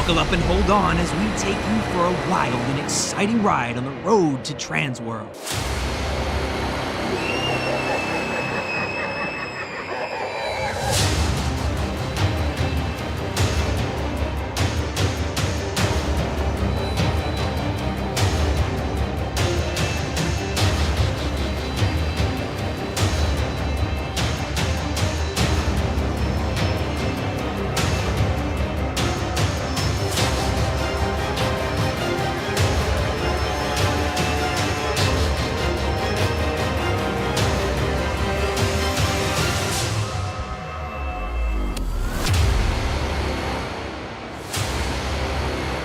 Buckle up and hold on as we take you for a wild and exciting ride on the road to TransWorld.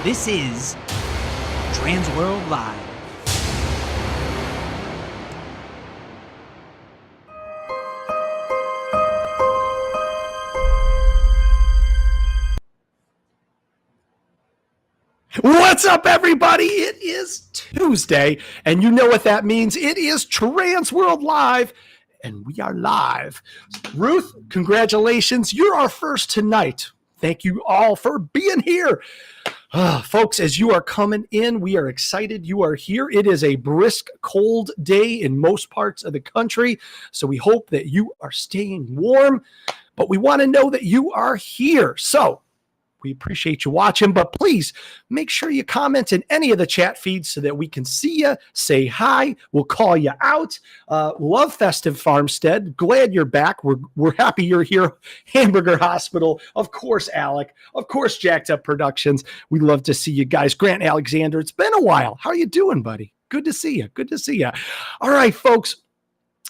This is TransWorld Live. What's up, everybody? It is Tuesday, and you know what that means. It is TransWorld Live, and we are live. Ruth, congratulations. You're our first tonight. Thank you all for being here. Folks, as you are coming in, we are excited you are here. It is a brisk, cold day in most parts of the country, so we hope that you are staying warm, but we want to know that you are here. So we appreciate you watching, but please make sure you comment in any of the chat feeds so that we can see you, say hi, we'll call you out. Love Festive Farmstead. Glad you're back. We're happy you're here. Hamburger Hospital. Of course, Alec. Of course, Jacked Up Productions. We love to see you guys. Grant Alexander, it's been a while. How are you doing, buddy? Good to see you. Good to see you. All right, folks.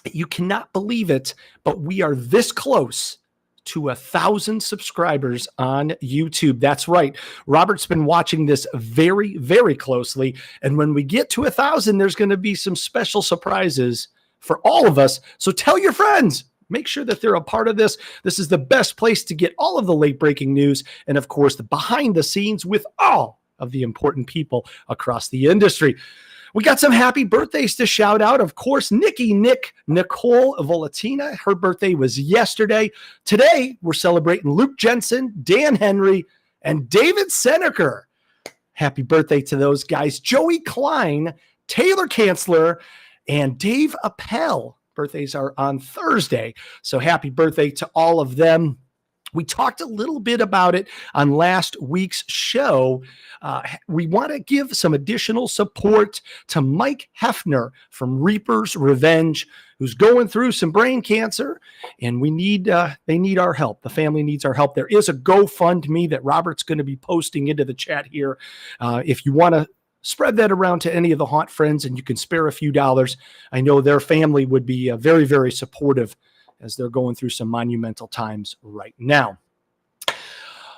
You cannot believe it, but we are this close to 1,000 subscribers on YouTube. That's right. Robert's been watching this very, very closely. And when we get to 1,000, there's going to be some special surprises for all of us. So tell your friends. Make sure that they're a part of this. This is the best place to get all of the late breaking news. And of course, the behind the scenes with all of the important people across the industry. We got some happy birthdays to shout out. Of course, Nicole Volatina. Her birthday was yesterday. Today, we're celebrating Luke Jensen, Dan Henry, and David Seneker. Happy birthday to those guys. Joey Klein, Taylor Kanzler, and Dave Appel. Birthdays are on Thursday. So happy birthday to all of them. We talked a little bit about it on last week's show. We want to give some additional support to Mike Hefner from Reaper's Revenge, who's going through some brain cancer, and they need our help. The family needs our help. There is a GoFundMe that Robert's going to be posting into the chat here. If you want to spread that around to any of the Haunt friends and you can spare a few dollars, I know their family would be very, very supportive as they're going through some monumental times right now.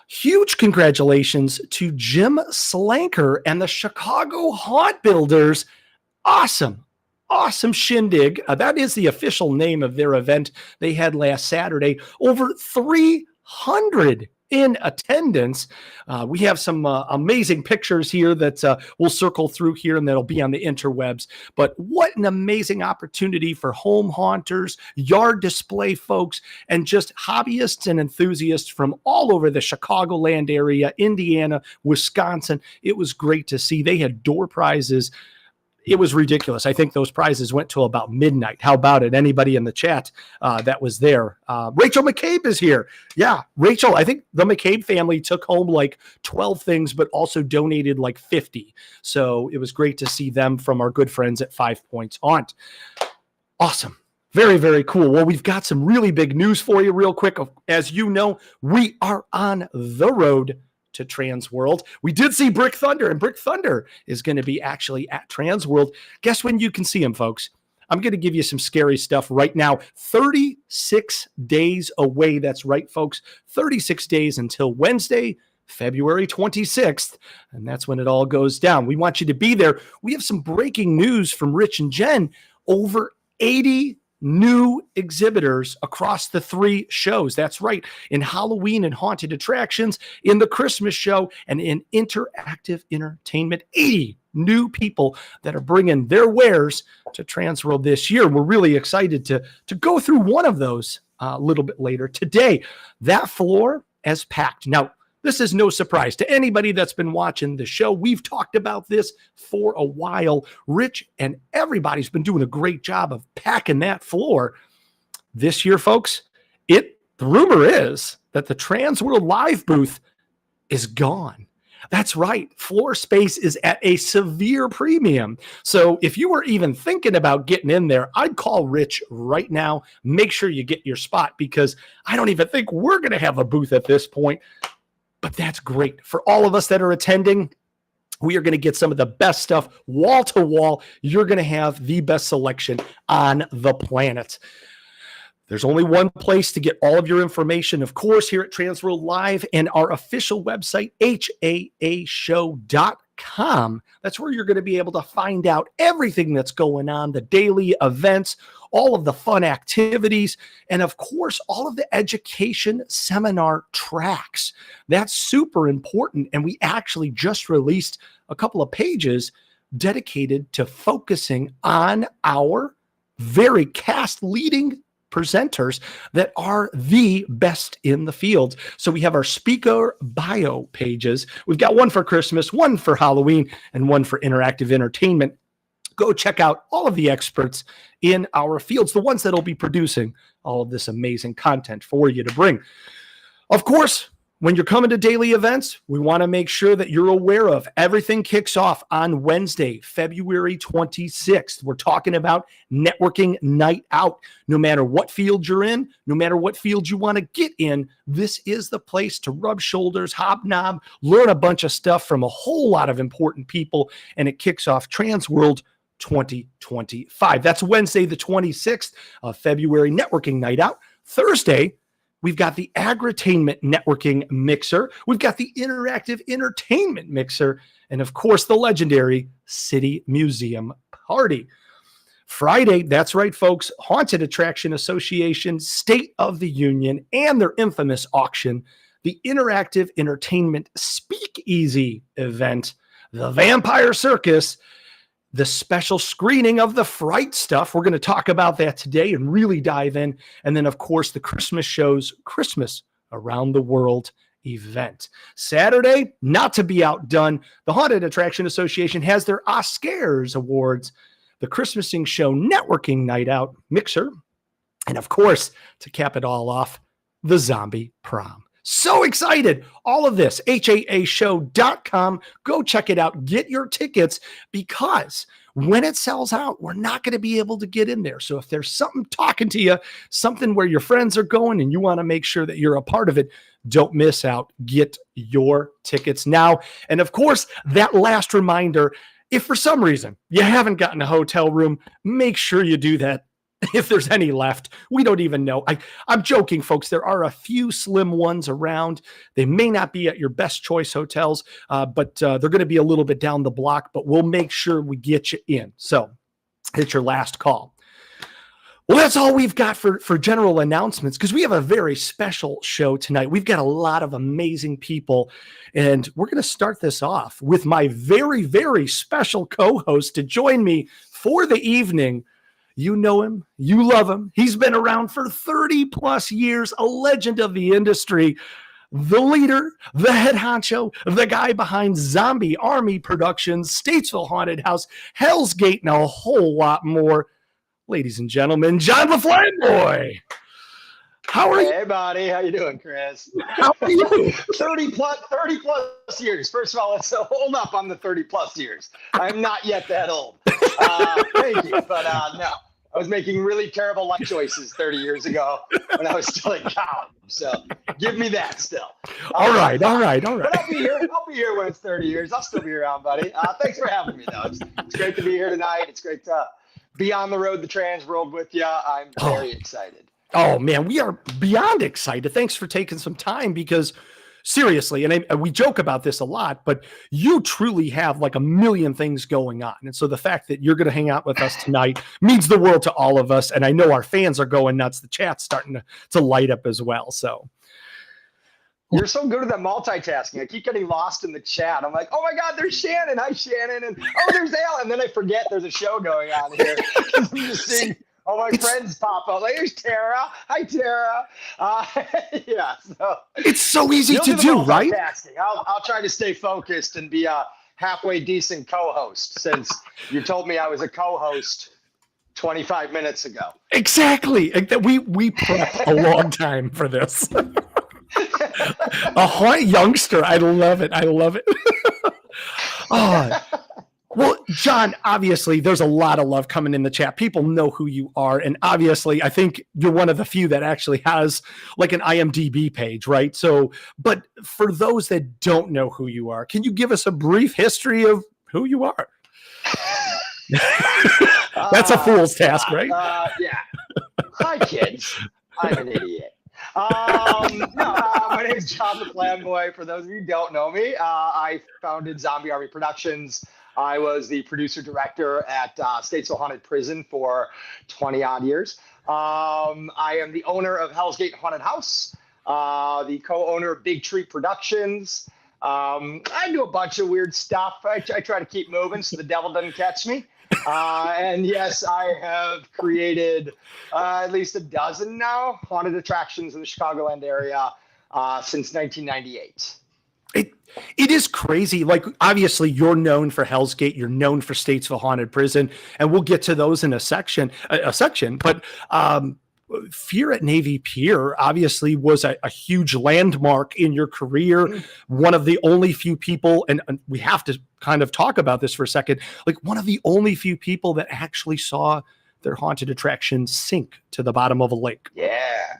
Huge congratulations to Jim Slanker and the Chicago Haunt Builders. Awesome shindig. That is the official name of their event they had last Saturday. Over 300 in attendance. We have some amazing pictures here that we'll circle through here and that'll be on the interwebs. But what an amazing opportunity for home haunters, yard display folks, and just hobbyists and enthusiasts from all over the Chicagoland area, Indiana, Wisconsin. It was great to see. They had door prizes. It was ridiculous. I think those prizes went till about midnight. How about it? Anybody in the chat that was there? Rachel McCabe is here. Yeah, Rachel, I think the McCabe family took home like 12 things, but also donated like 50. So it was great to see them from our good friends at 5 Points Haunt. Awesome. Very, very cool. Well, we've got some really big news for you real quick. As you know, we are on the road to TransWorld. We did see Brick Thunder, and Brick Thunder is going to be actually at TransWorld. Guess when you can see him, folks? I'm going to give you some scary stuff right now. 36 days away. That's right, folks. 36 days until Wednesday, February 26th, and that's when it all goes down. We want you to be there. We have some breaking news from Rich and Jen. Over 80 new exhibitors across the 3 shows. That's right. In Halloween and haunted attractions, in the Christmas show, and in interactive entertainment. 80 new people that are bringing their wares to TransWorld this year. We're really excited to go through one of those a little bit later today. That floor is packed. Now, This is no surprise to anybody that's been watching the show. We've talked about this for a while. Rich and everybody's been doing a great job of packing that floor. This year, folks, the rumor is that the TransWorld Live booth is gone. That's right. Floor space is at a severe premium. So if you were even thinking about getting in there, I'd call Rich right now. Make sure you get your spot, because I don't even think we're going to have a booth at this point. But that's great. For all of us that are attending, we are going to get some of the best stuff wall to wall. You're going to have the best selection on the planet. There's only one place to get all of your information, of course, here at TransWorld Live and our official website, haashow.com. That's where you're going to be able to find out everything that's going on, the daily events, all of the fun activities, and of course, all of the education seminar tracks. That's super important. And we actually just released a couple of pages dedicated to focusing on our very cast-leading presenters that are the best in the field. So we have our speaker bio pages. We've got one for Christmas, one for Halloween, and one for interactive entertainment. Go check out all of the experts in our fields, the ones that will be producing all of this amazing content for you to bring. Of course, when you're coming to daily events, we want to make sure that you're aware of everything kicks off on Wednesday, February 26th. We're talking about networking night out. No matter what field you're in, no matter what field you want to get in, this is the place to rub shoulders, hobnob, learn a bunch of stuff from a whole lot of important people. And it kicks off TransWorld 2025. That's Wednesday, the 26th of February, networking night out. Thursday, we've got the Agritainment Networking Mixer. We've got the Interactive Entertainment Mixer. And of course, the legendary City Museum Party. Friday, that's right, folks, Haunted Attraction Association, State of the Union, and their infamous auction, the Interactive Entertainment Speakeasy event, the Vampire Circus, the special screening of the Fright Stuff. We're going to talk about that today and really dive in. And then, of course, the Christmas show's Christmas Around the World event. Saturday, not to be outdone, the Haunted Attraction Association has their Oscars Awards, the Christmasing Show Networking Night Out Mixer, and of course, to cap it all off, the Zombie Prom. So excited. All of this, haashow.com. Go check it out. Get your tickets, because when it sells out, we're not going to be able to get in there. So if there's something talking to you, something where your friends are going and you want to make sure that you're a part of it, don't miss out. Get your tickets now. And of course, that last reminder, if for some reason you haven't gotten a hotel room, make sure you do that. If there's any left, we don't even know. I'm joking, folks. There are a few slim ones around. They may not be at your best choice hotels, but they're going to be a little bit down the block, but we'll make sure we get you in. So it's your last call. Well, that's all we've got for general announcements, because we have a very special show tonight. We've got a lot of amazing people, and we're going to start this off with my very, very special co-host to join me for the evening. You know him. You love him. He's been around for 30 plus years, a legend of the industry, the leader, the head honcho, the guy behind Zombie Army Productions, Statesville Haunted House, Hell's Gate, and a whole lot more. Ladies and gentlemen, John LaFlamboy. How are you? Hey, buddy. How you doing, Chris? How are you? 30 plus years. First of all, let's hold up on the 30 plus years. I'm not yet that old. Thank you. But no, I was making really terrible life choices 30 years ago when I was still in college. So give me that still. All right. But I'll be here when it's 30 years. I'll still be around, buddy. Thanks for having me, though. It's great to be here tonight. It's great to be on the road to TransWorld with you. I'm very excited. Oh, man, we are beyond excited. Thanks for taking some time, because seriously, and we joke about this a lot, but you truly have like a million things going on. And so the fact that you're going to hang out with us tonight means the world to all of us. And I know our fans are going nuts. The chat's starting to light up as well. So you're so good at that multitasking. I keep getting lost in the chat. I'm like, oh my God, there's Shannon. Hi, Shannon. And oh, there's Al. And then I forget there's a show going on here. I'm just seeing All my friends pop up. Like, here's Tara. Hi, Tara. Yeah. So It's so easy you'll to the do, right? multitasking. I'll try to stay focused and be a halfway decent co-host, since you told me I was a co-host 25 minutes ago. Exactly. We prepped a long time for this. A hot youngster. I love it. I love it. Oh, well, John, obviously there's a lot of love coming in the chat. People know who you are. And obviously I think you're one of the few that actually has like an IMDb page, right? So, but for those that don't know who you are, can you give us a brief history of who you are? That's a fool's task, right? Yeah. Hi, kids. I'm an idiot. My name is John LaFlamboy. For those of you who don't know me, I founded Zombie Army Productions. I was the producer director at Statesville Haunted Prison for 20 odd years. I am the owner of Hell's Gate Haunted House, the co-owner of Big Tree Productions. I do a bunch of weird stuff. I try to keep moving so the devil doesn't catch me. And yes, I have created at least a dozen now haunted attractions in the Chicagoland area since 1998. It is crazy. Like, obviously you're known for Hell's Gate, you're known for Statesville Haunted Prison, and we'll get to those in a section, but Fear at Navy Pier obviously was a huge landmark in your career. One of the only few people, and we have to kind of talk about this for a second, like one of the only few people that actually saw their haunted attraction sink to the bottom of a lake. Yeah.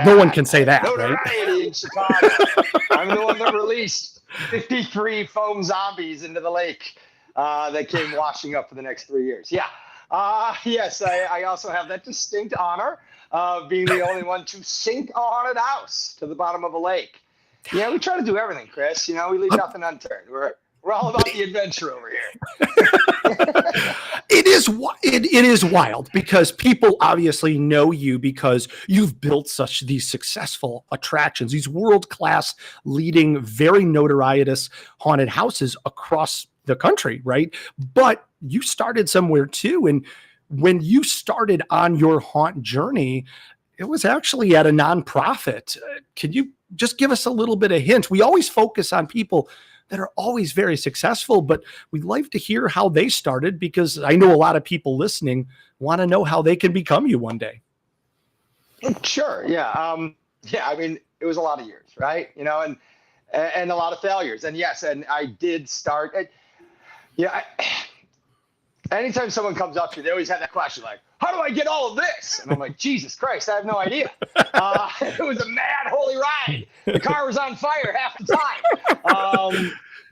No one can say that, Notoriety right? in Chicago. I'm the one that released 53 foam zombies into the lake that came washing up for the next 3 years. Yeah. Yes, I also have that distinct honor of being the only one to sink a haunted house to the bottom of a lake. Yeah, we try to do everything, Chris. You know, we leave nothing unturned. We're all about the adventure over here. It is wild because people obviously know you because you've built such these successful attractions, these world-class, leading, very notorietous haunted houses across the country, right? But you started somewhere too. And when you started on your haunt journey, it was actually at a nonprofit. Can you just give us a little bit of hint? We always focus on people that are always very successful, but we'd like to hear how they started because I know a lot of people listening want to know how they can become you one day. Sure. Yeah. Yeah. I mean, it was a lot of years, right? You know, and a lot of failures. And yes, and I did start. Anytime someone comes up to you, they always have that question like, how do I get all of this? And I'm like, Jesus Christ, I have no idea. It was a mad, holy ride. The car was on fire half the time.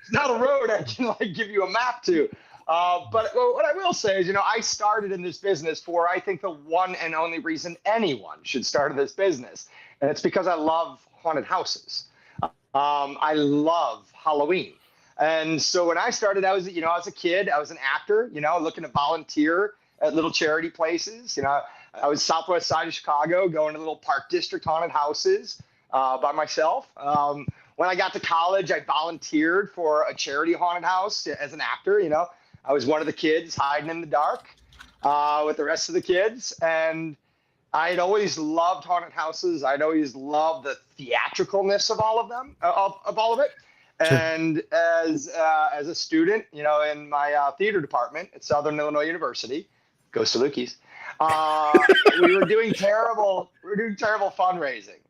It's not a road I can like give you a map to. But what I will say is, you know, I started in this business for, I think, the one and only reason anyone should start in this business. And it's because I love haunted houses. I love Halloween. And so when I started, I was a kid, I was an actor, you know, looking to volunteer at little charity places. You know, I was southwest side of Chicago, going to little Park District haunted houses by myself. When I got to college, I volunteered for a charity haunted house as an actor. You know, I was one of the kids hiding in the dark with the rest of the kids. And I had always loved haunted houses. I'd always loved the theatricalness of all of them, of all of it. And as a student, you know, in my theater department at Southern Illinois University, go Salukis, we were doing terrible fundraising.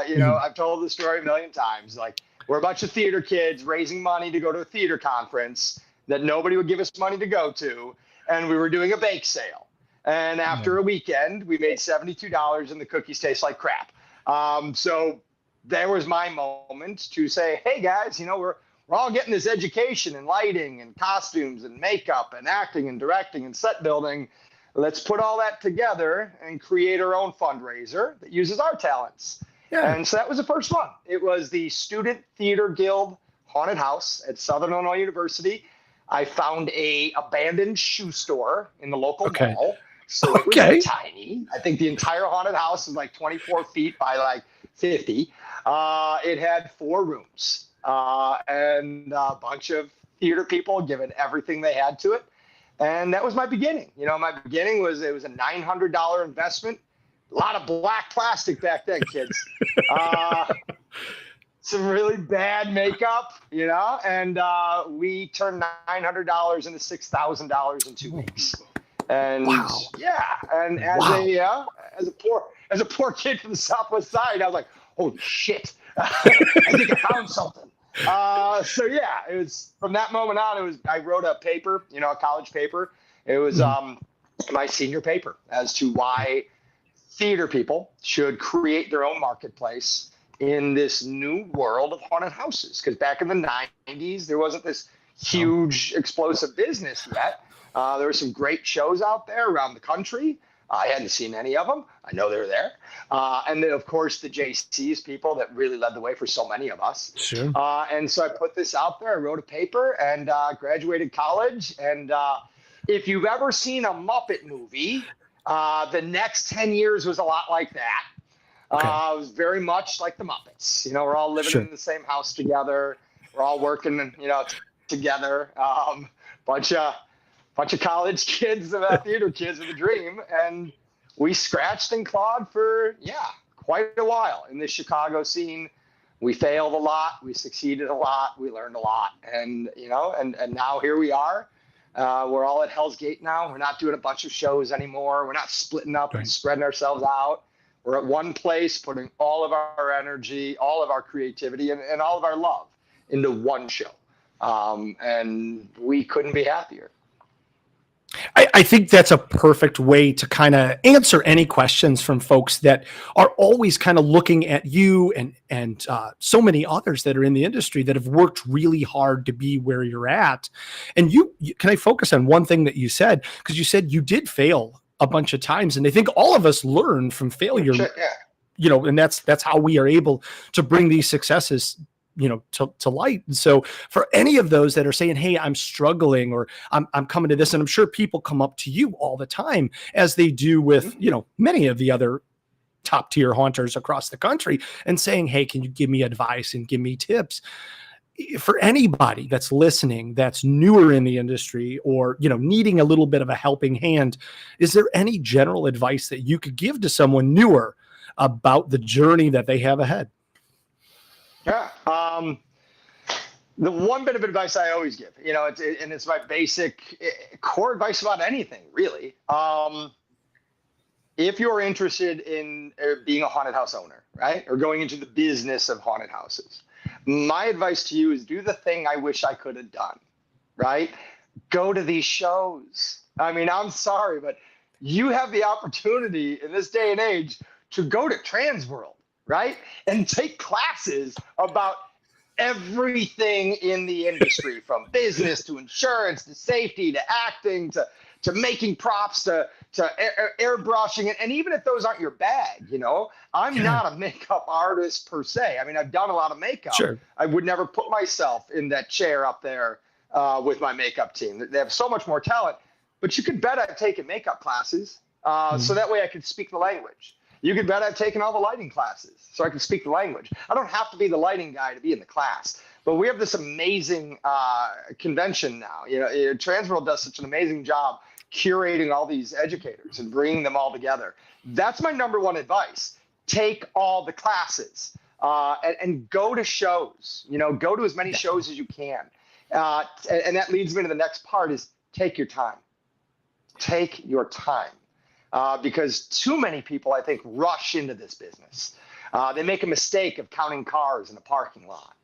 You know, I've told the story a million times. Like, we're a bunch of theater kids raising money to go to a theater conference that nobody would give us money to go to, and we were doing a bake sale. And after a weekend, we made $72, and the cookies taste like crap. So there was my moment to say, hey guys, you know, we're all getting this education in lighting and costumes and makeup and acting and directing and set building. Let's put all that together and create our own fundraiser that uses our talents. Yeah. And so that was the first one. It was the Student Theater Guild Haunted House at Southern Illinois University. I found a abandoned shoe store in the local mall. So it was tiny. I think the entire haunted house was like 24 feet by like 50. It had 4 rooms and a bunch of theater people giving everything they had to it. And that was my beginning. My beginning was, it was a $900 investment. A lot of black plastic back then, kids. Some really bad makeup, and we turned $900 into $6,000 in 2 weeks. And wow. Yeah, and as a poor kid from the Southwest Side, I was like, holy shit, I think I found something. So yeah, it was from that moment on. I wrote a paper, a college paper. It was my senior paper as to why theater people should create their own marketplace in this new world of haunted houses. Because back in the 90s, there wasn't this huge explosive business yet. There were some great shows out there around the country. I hadn't seen any of them. I know they're there. And then, of course, the JCs people that really led the way for so many of us. Sure. And so I put this out there. I wrote a paper and graduated college. And if you've ever seen a Muppet movie, the next 10 years was a lot like that. Okay. It was very much like the Muppets. We're all living in the same house together. We're all working, together. Bunch of college kids, theater kids of the dream, and we scratched and clawed for quite a while in this Chicago scene. We failed a lot, we succeeded a lot, we learned a lot, and and now here we are. We're all at Hell's Gate now. We're not doing a bunch of shows anymore. We're not splitting up and spreading ourselves out. We're at one place, putting all of our energy, all of our creativity, and all of our love into one show, and we couldn't be happier. I think that's a perfect way to kind of answer any questions from folks that are always kind of looking at you and so many others that are in the industry that have worked really hard to be where you're at. And you can I focus on one thing that you said, because you said you did fail a bunch of times, and I think all of us learn from failure. Yeah. And that's how we are able to bring these successes to light. And so for any of those that are saying, hey, I'm struggling, or I'm coming to this, and I'm sure people come up to you all the time, as they do with, many of the other top tier haunters across the country, and saying, hey, can you give me advice and give me tips? For anybody that's listening, that's newer in the industry, or, needing a little bit of a helping hand, is there any general advice that you could give to someone newer about the journey that they have ahead? Yeah. The one bit of advice I always give, it's my basic core advice about anything, really. If you're interested in being a haunted house owner, right, or going into the business of haunted houses, my advice to you is do the thing I wish I could have done, right? Go to these shows. I mean, I'm sorry, but you have the opportunity in this day and age to go to TransWorld, right? And take classes about everything in the industry, from business to insurance to safety to acting to making props to airbrushing. And even if those aren't your bag, I'm not a makeup artist per se. I mean, I've done a lot of makeup. Sure. I would never put myself in that chair up there with my makeup team. They have so much more talent, but you could bet I've taken makeup classes so that way I could speak the language. You could bet I've taken all the lighting classes so I can speak the language. I don't have to be the lighting guy to be in the class, but we have this amazing convention now. TransWorld does such an amazing job curating all these educators and bringing them all together. That's my number one advice. Take all the classes and go to shows. Go to as many shows as you can. And that leads me to the next part is take your time. Take your time. Because too many people, I think, rush into this business. They make a mistake of counting cars in a parking lot,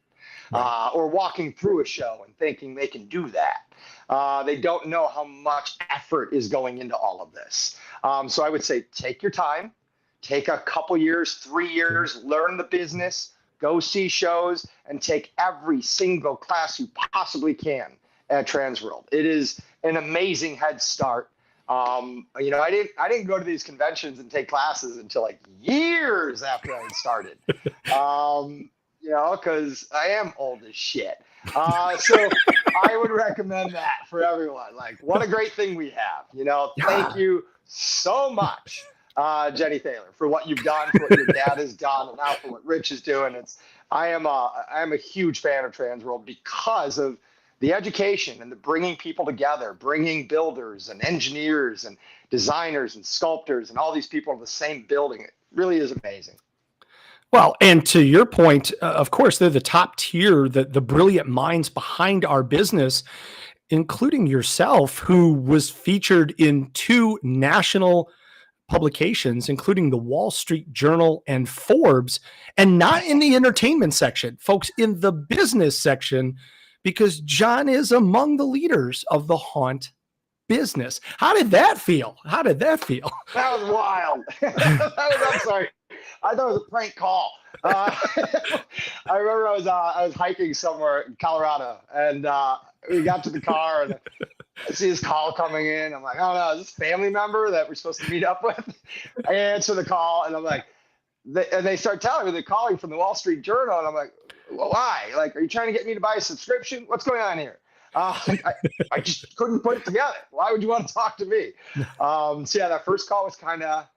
or walking through a show and thinking they can do that. They don't know how much effort is going into all of this. So I would say take your time, take a couple years, 3 years, learn the business, go see shows, and take every single class you possibly can at TransWorld. It is an amazing head start. I didn't go to these conventions and take classes until like years after I had started, because I am old as shit. So I would recommend that for everyone. Like, what a great thing we have. Thank you so much, Jenny Thaler, for what you've done, for what your dad has done, and now for what Rich is doing. I am a huge fan of TransWorld because of the education and the bringing people together, bringing builders and engineers and designers and sculptors and all these people in the same building, it really is amazing. Well, and to your point, of course, they're the top tier, the brilliant minds behind our business, including yourself, who was featured in 2 national publications, including the Wall Street Journal and Forbes, and not in the entertainment section, folks, in the business section, because John is among the leaders of the haunt business. How did that feel? That was wild. I'm sorry. I thought it was a prank call. I remember I was hiking somewhere in Colorado, and we got to the car, and I see this call coming in. I'm like, oh no, is this a family member that we're supposed to meet up with? I answer the call, and I'm like, they start telling me they're calling from the Wall Street Journal, and I'm like, well, why? Like, are you trying to get me to buy a subscription? What's going on here? I just couldn't put it together. Why would you want to talk to me? So yeah, that first call was kind of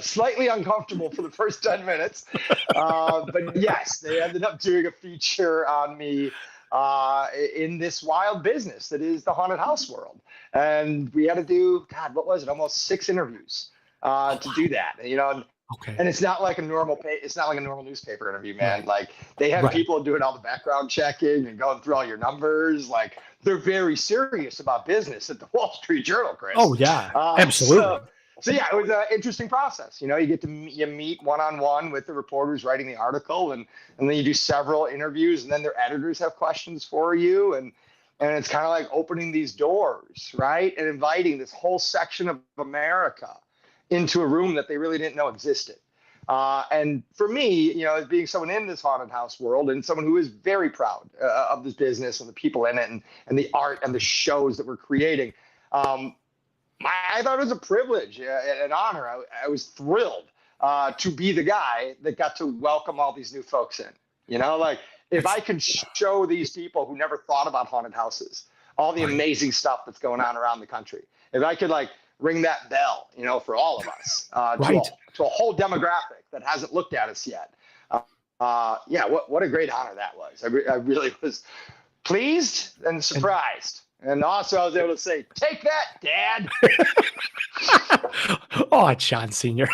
slightly uncomfortable for the first 10 minutes. But yes, they ended up doing a feature on me in this wild business that is the haunted house world. And we had to do, God, what was it? Almost 6 interviews to do that. You know, Okay. and it's not like a normal it's not like a normal newspaper interview, man. Right. Like they have people doing all the background checking and going through all your numbers. Like they're very serious about business at the Wall Street Journal, Chris. Oh yeah, absolutely. So yeah, it was an interesting process. You know, you get to meet one-on-one with the reporters writing the article, and then you do several interviews, and then their editors have questions for you, and it's kind of like opening these doors, right, and inviting this whole section of America into a room that they really didn't know existed. And for me, you know, as being someone in this haunted house world and someone who is very proud of this business and the people in it and the art and the shows that we're creating, I thought it was a privilege, an honor. I was thrilled to be the guy that got to welcome all these new folks in. You know, like if I could show these people who never thought about haunted houses all the amazing stuff that's going on around the country, if I could like ring that bell, you know, for all of us, to a whole demographic that hasn't looked at us yet. Yeah, what a great honor that was. I really was pleased and surprised. And also I was able to say, take that, Dad. Oh, John Sr.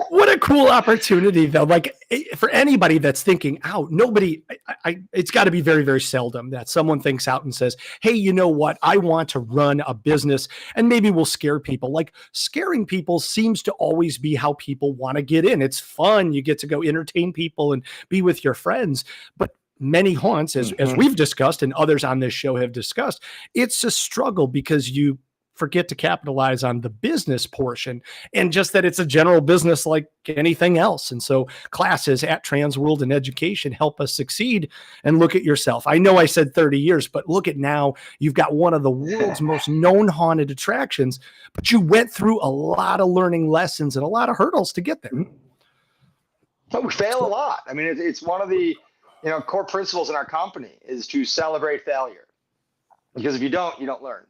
What a cool opportunity, though. Like for anybody that's thinking out, it's got to be very, very seldom that someone thinks out and says, hey, you know what? I want to run a business and maybe we'll scare people. Like scaring people seems to always be how people want to get in. It's fun. You get to go entertain people and be with your friends. But many haunts, as we've discussed and others on this show have discussed, it's a struggle because you forget to capitalize on the business portion and just that it's a general business like anything else. And so classes at TransWorld and education help us succeed. And look at yourself. I know I said 30 years, but look at now, you've got one of the world's most known haunted attractions, but you went through a lot of learning lessons and a lot of hurdles to get there. But we fail a lot. I mean, it's one of the core principles in our company is to celebrate failure, because if you don't learn.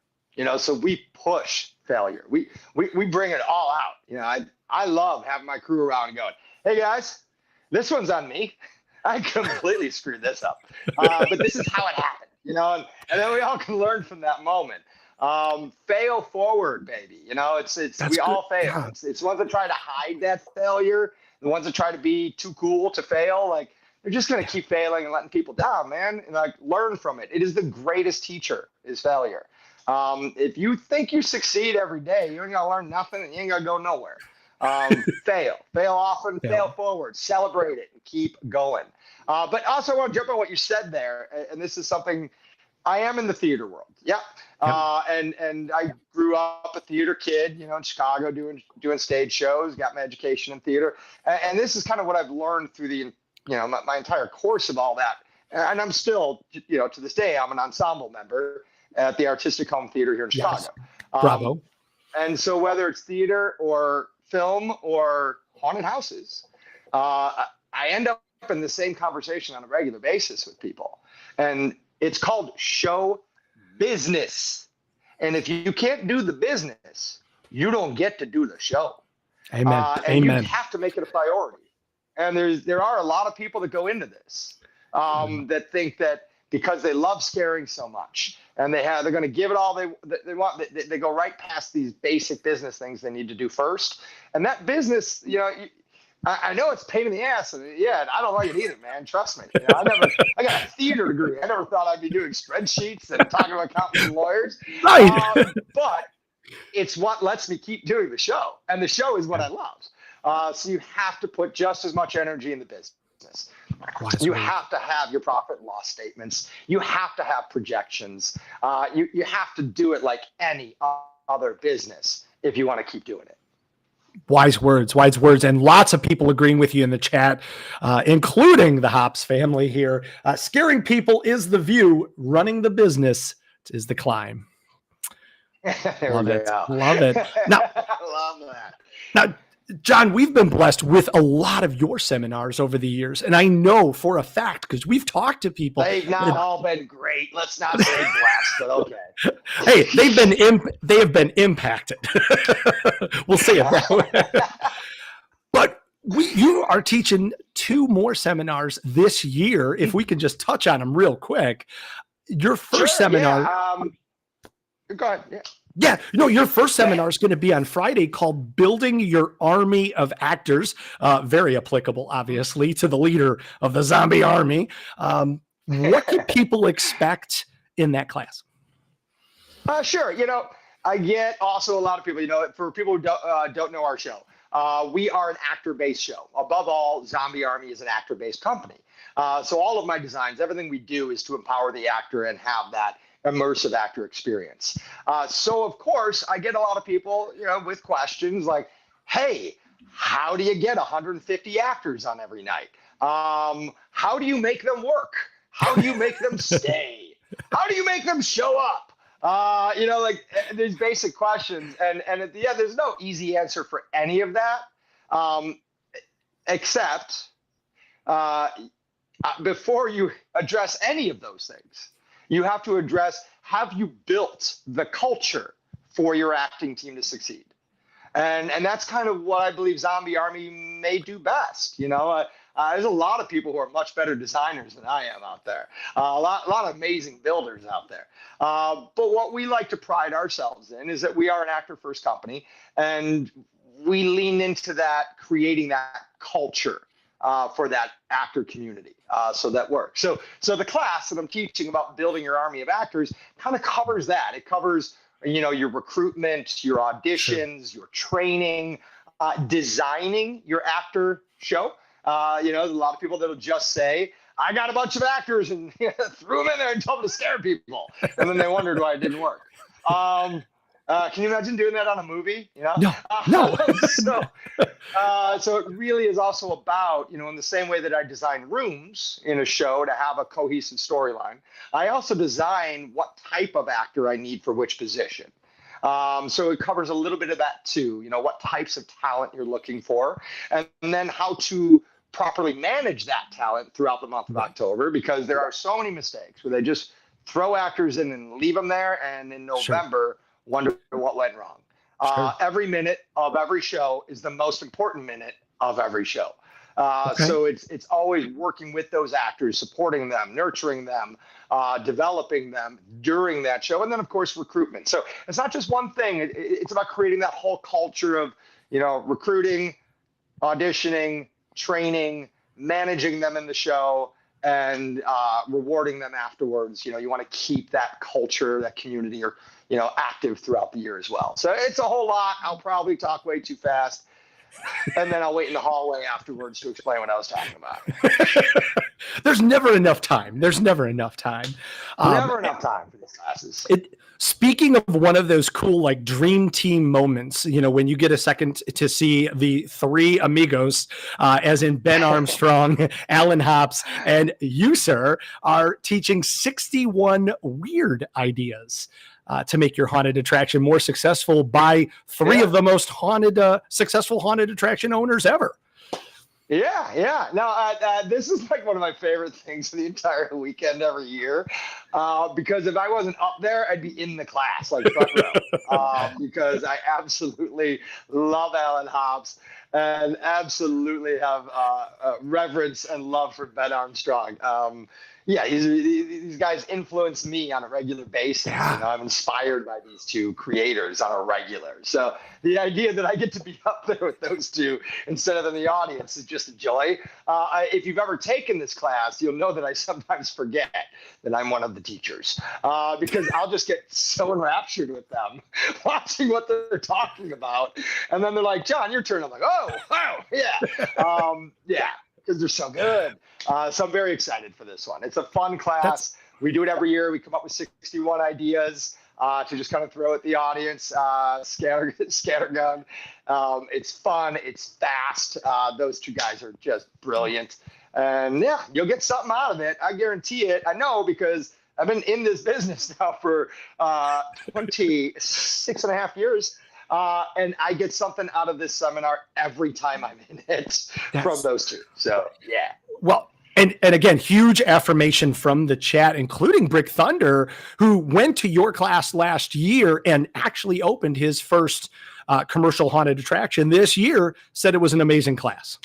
So we push failure. We bring it all out. I love having my crew around and going, hey guys, this one's on me. I completely screwed this up. But this is how it happened, and then we all can learn from that moment. Fail forward, baby. We all fail. Yeah. It's ones that try to hide that failure. The ones that try to be too cool to fail, like they're just going to keep failing and letting people down, man. And like learn from it. It is the greatest teacher is failure. If you think you succeed every day, you ain't gonna learn nothing and you ain't gonna go nowhere. Fail often, fail forward, celebrate it and keep going. But also I want to jump on what you said there. And this is something I am in the theater world. Yeah. And I grew up a theater kid, in Chicago doing stage shows, got my education in theater. And this is kind of what I've learned through the, my entire course of all that. And I'm still, to this day, I'm an ensemble member at the Artistic Home Theater here in Chicago. Bravo. And so whether it's theater or film or haunted houses, I end up in the same conversation on a regular basis with people. And it's called show business. And if you can't do the business, you don't get to do the show. Amen. And Amen. you have to make it a priority. And there are a lot of people that go into this that think that, because they love scaring so much, and they're going to give it all they want. They go right past these basic business things they need to do first, and that business, I know it's a pain in the ass, and I don't like it either, man. Trust me. I got a theater degree. I never thought I'd be doing spreadsheets and talking to accountants and lawyers. Right. But it's what lets me keep doing the show, and the show is what I love. So you have to put just as much energy in the business. You have to have your profit and loss statements. You have to have projections. You have to do it like any other business if you want to keep doing it. Wise words, and lots of people agreeing with you in the chat, including the Hops family here. Scaring people is the view. Running the business is the climb. Love it. Love it. Now, I love that. Now, John, we've been blessed with a lot of your seminars over the years, and I know for a fact because we've talked to people. They've not all been great. Let's not say blessed, but okay. Hey, they have been impacted. We'll say it that way. But you are teaching 2 more seminars this year. If we can just touch on them real quick, your first seminar. Yeah. Go ahead. Yeah. Yeah, your first seminar is going to be on Friday called Building Your Army of Actors. Very applicable, obviously, to the leader of the zombie army. What can people expect in that class? Sure. I get also a lot of people, for people who don't know our show, we are an actor-based show. Above all, Zombie Army is an actor-based company. So all of my designs, everything we do is to empower the actor and have that immersive actor experience. So of course I get a lot of people, with questions like, hey, how do you get 150 actors on every night? How do you make them work? How do you make them stay? How do you make them show up? These basic questions. And at the end, there's no easy answer for any of that. Except before you address any of those things, you have to address, have you built the culture for your acting team to succeed? And that's kind of what I believe Zombie Army may do best. There's a lot of people who are much better designers than I am out there. A lot of amazing builders out there. But what we like to pride ourselves in is that we are an actor-first company, and we lean into that, creating that culture for that actor community. So that works. So the class that I'm teaching about building your army of actors kind of covers that. It covers, your recruitment, your auditions, your training, designing your actor show. There's a lot of people that'll just say, I got a bunch of actors and threw them in there and told them to scare people. And then they wondered why it didn't work. Can you imagine doing that on a movie? No. So it really is also about, in the same way that I design rooms in a show to have a cohesive storyline, I also design what type of actor I need for which position. So it covers a little bit of that too, what types of talent you're looking for, and then how to properly manage that talent throughout the month of October, because there are so many mistakes where they just throw actors in and leave them there, and in November, wonder what went wrong. Every minute of every show is the most important minute of every show. So it's always working with those actors, supporting them, nurturing them, developing them during that show. And then of course, recruitment. So it's not just one thing. It's about creating that whole culture of, recruiting, auditioning, training, managing them in the show, and rewarding them afterwards. You want to keep that culture, that community, or active throughout the year as well. So it's a whole lot. I'll probably talk way too fast, and then I'll wait in the hallway afterwards to explain what I was talking about. There's never enough time. Never enough time for these classes. Speaking of one of those cool, dream team moments, when you get a second to see the 3 amigos, as in Ben Armstrong, Alan Hops, and you, sir, are teaching 61 weird ideas to make your haunted attraction more successful by 3 of the most successful haunted attraction owners ever. Yeah. No, this is one of my favorite things for the entire weekend every year, because if I wasn't up there, I'd be in the class, front row, because I absolutely love Alan Hobbs and absolutely have reverence and love for Ben Armstrong. yeah, these guys influence me on a regular basis. Yeah. You know, I'm inspired by these two creators on a regular. So the idea that I get to be up there with those two instead of in the audience is just a joy. If you've ever taken this class, you'll know that I sometimes forget that I'm one of the teachers because I'll just get so enraptured with them watching what they're talking about. And then they're like, John, your turn. I'm like, oh, wow, yeah. Yeah, because they're so good. So I'm very excited for this one. It's a fun class. We do it every year. We come up with 61 ideas to just kind of throw at the audience, scattergun. It's fun. It's fast. Those two guys are just brilliant. And yeah, you'll get something out of it. I guarantee it. I know because I've been in this business now for 26 and a half years. And I get something out of this seminar every time I'm in it from those two. So yeah. Well, and again, huge affirmation from the chat, including Brick Thunder, who went to your class last year and actually opened his first commercial haunted attraction this year, said it was an amazing class.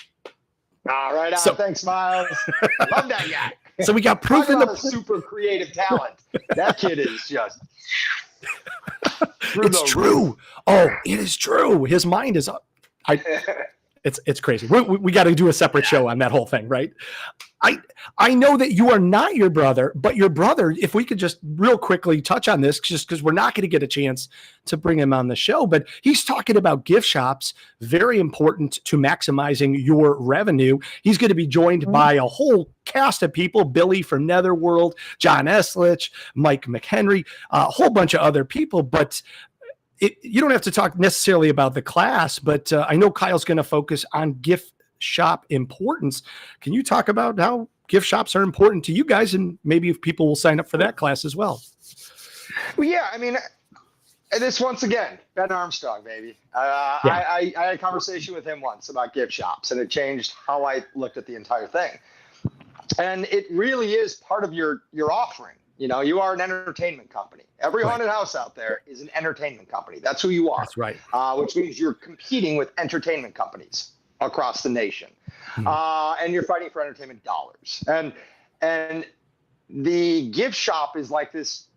All right. So, thanks, Miles. Love that guy. So we got proof in the super creative talent. That kid is just. It's true. Oh, it is true. His mind is up. It's crazy. We got to do a separate show on that whole thing, right? I know that you are not your brother, but your brother, if we could just real quickly touch on this, just because we're not going to get a chance to bring him on the show, but he's talking about gift shops, very important to maximizing your revenue. He's going to be joined by a whole cast of people, Billy from Netherworld, John Eslich, Mike McHenry, a whole bunch of other people, but you don't have to talk necessarily about the class, but I know Kyle's going to focus on gift shop importance. Can you talk about how gift shops are important to you guys, and maybe if people will sign up for that class as well? Well, yeah, I mean, this once again, Ben Armstrong, baby. I had a conversation with him once about gift shops, and it changed how I looked at the entire thing. And it really is part of your offering. You know, you are an entertainment company. Every haunted house out there is an entertainment company. That's who you are. That's right. Which means you're competing with entertainment companies across the nation. And you're fighting for entertainment dollars. And the gift shop is like this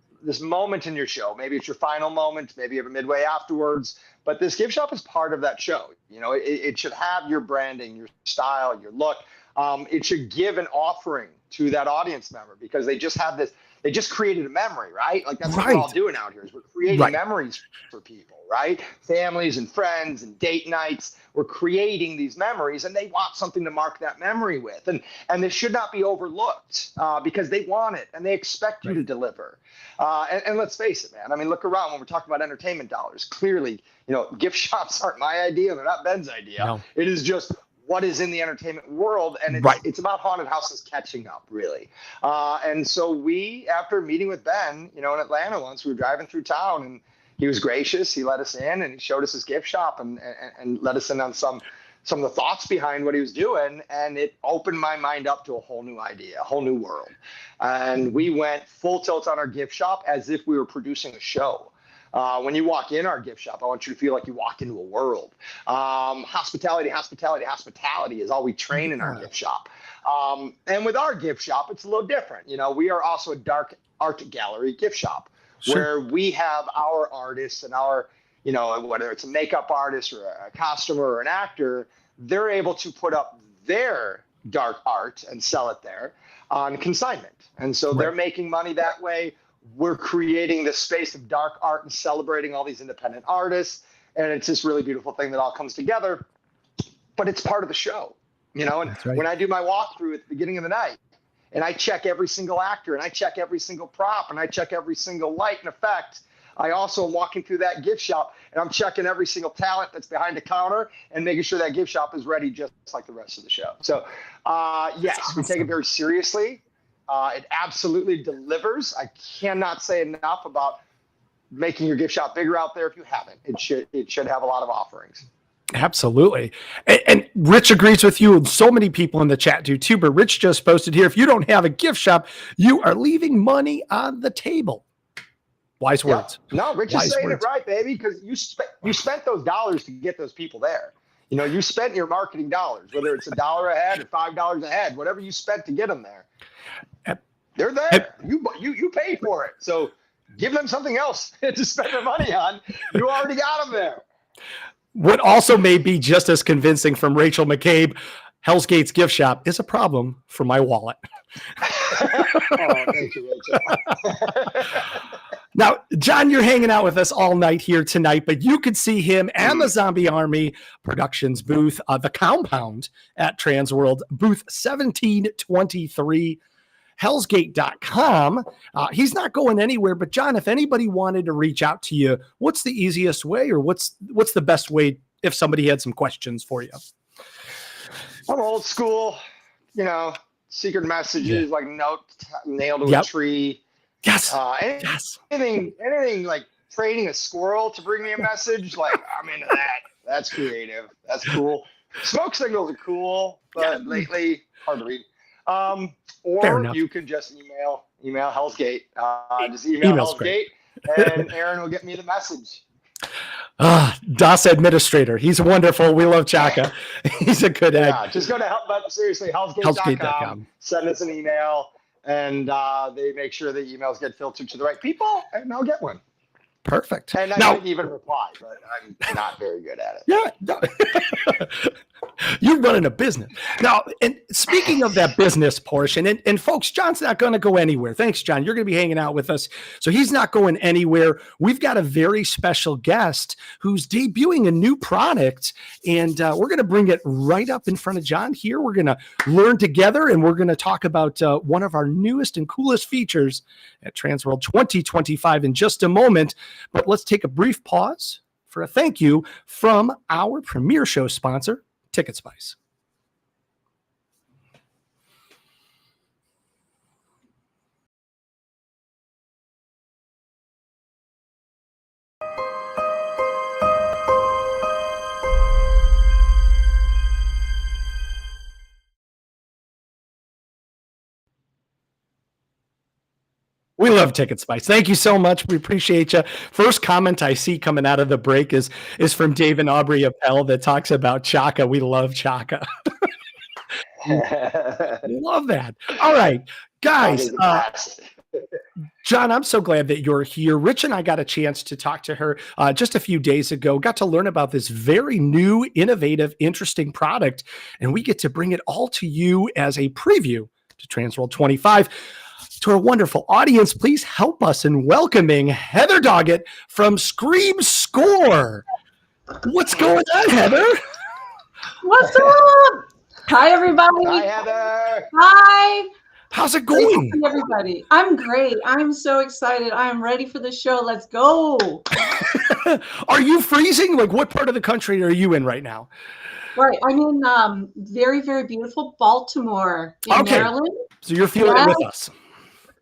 moment in your show. Maybe it's your final moment. Maybe you have a midway afterwards. But this gift shop is part of that show. You know, it should have your branding, your style, your look. It should give an offering to that audience member because they just have this. They just created a memory, right? Like that's what we're all doing out here is we're creating memories for people, right? Families and friends and date nights. We're creating these memories and they want something to mark that memory with. And this should not be overlooked because they want it and they expect you to deliver. And let's face it, man. I mean, look around when we're talking about entertainment dollars. Clearly, you know, gift shops aren't my idea. They're not Ben's idea. No. It is just what is in the entertainment world, and it's about haunted houses catching up, really. And so we, after meeting with Ben, you know, in Atlanta once, we were driving through town, and he was gracious. He let us in, and he showed us his gift shop, and let us in on some of the thoughts behind what he was doing, and it opened my mind up to a whole new idea, a whole new world. And we went full tilt on our gift shop as if we were producing a show. When you walk in our gift shop, I want you to feel like you walked into a world. Hospitality is all we train in our gift shop. And with our gift shop, it's a little different. You know, we are also a dark art gallery gift shop where we have our artists and our, you know, whether it's a makeup artist or a costumer or an actor, they're able to put up their dark art and sell it there on consignment. And so they're making money that way. We're creating this space of dark art and celebrating all these independent artists. And it's this really beautiful thing that all comes together, but it's part of the show, you know? And when I do my walkthrough at the beginning of the night and I check every single actor and I check every single prop and I check every single light and effect, I also am walking through that gift shop and I'm checking every single talent that's behind the counter and making sure that gift shop is ready just like the rest of the show. So yes, we take it very seriously. It absolutely delivers. I cannot say enough about making your gift shop bigger out there if you haven't. It should have a lot of offerings. Absolutely. And Rich agrees with you, and so many people in the chat do too, but Rich just posted here, if you don't have a gift shop, you are leaving money on the table. Wise words. No, Rich is saying it right, baby, because you spent those dollars to get those people there. You know, you spent your marketing dollars, whether it's $1 a head or $5 a head, whatever you spent to get them there. They're there. You paid for it. So give them something else to spend their money on. You already got them there. What also may be just as convincing from Rachel McCabe, Hell's Gates gift shop is a problem for my wallet. Oh, thank you, Rachel. Now, John, you're hanging out with us all night here tonight, but you could see him and the Zombie Army Productions booth, the compound at TransWorld, booth 1723, hellsgate.com. He's not going anywhere, but John, if anybody wanted to reach out to you, what's the easiest way, or what's the best way if somebody had some questions for you? I'm old school, secret messages, like note nailed to a tree. Yes. Anything like trading a squirrel to bring me a message, like I'm into that. That's creative. That's cool. Smoke signals are cool, but lately hard to read. Or you can just email Hell's Gate. Just email Hell's Gate, and Aaron will get me the message. DOS administrator. He's wonderful. We love Chaka. He's a good egg. Yeah, just go to hellsgate.com, send us an email, and they make sure the emails get filtered to the right people, and I'll get one. Perfect. And I didn't even reply, but I'm not very good at it. Yeah. No. You're running a business. Now, and speaking of that business portion, and folks, John's not going to go anywhere. Thanks, John. You're going to be hanging out with us. So he's not going anywhere. We've got a very special guest who's debuting a new product, and we're going to bring it right up in front of John here. We're going to learn together, and we're going to talk about one of our newest and coolest features at TransWorld 2025 in just a moment. But let's take a brief pause for a thank you from our premier show sponsor, Ticket Spice. We love Ticket Spice. Thank you so much. We appreciate you. First comment I see coming out of the break is from Dave and Aubrey Appel that talks about Chaka. We love Chaka. Love that. All right, guys. John, I'm so glad that you're here. Rich and I got a chance to talk to her just a few days ago, got to learn about this very new, innovative, interesting product, and we get to bring it all to you as a preview to TransWorld 25. To our wonderful audience, please help us in welcoming Heather Doggett from Scream Score. What's going on, Heather? What's up? Hi, everybody. Hi, Heather. Hi. How's it going? Hey, everybody. I'm great. I'm so excited. I'm ready for the show. Let's go. Are you freezing? Like, what part of the country are you in right now? Right. I'm in very, very beautiful Baltimore in Maryland. So you're feeling it with us.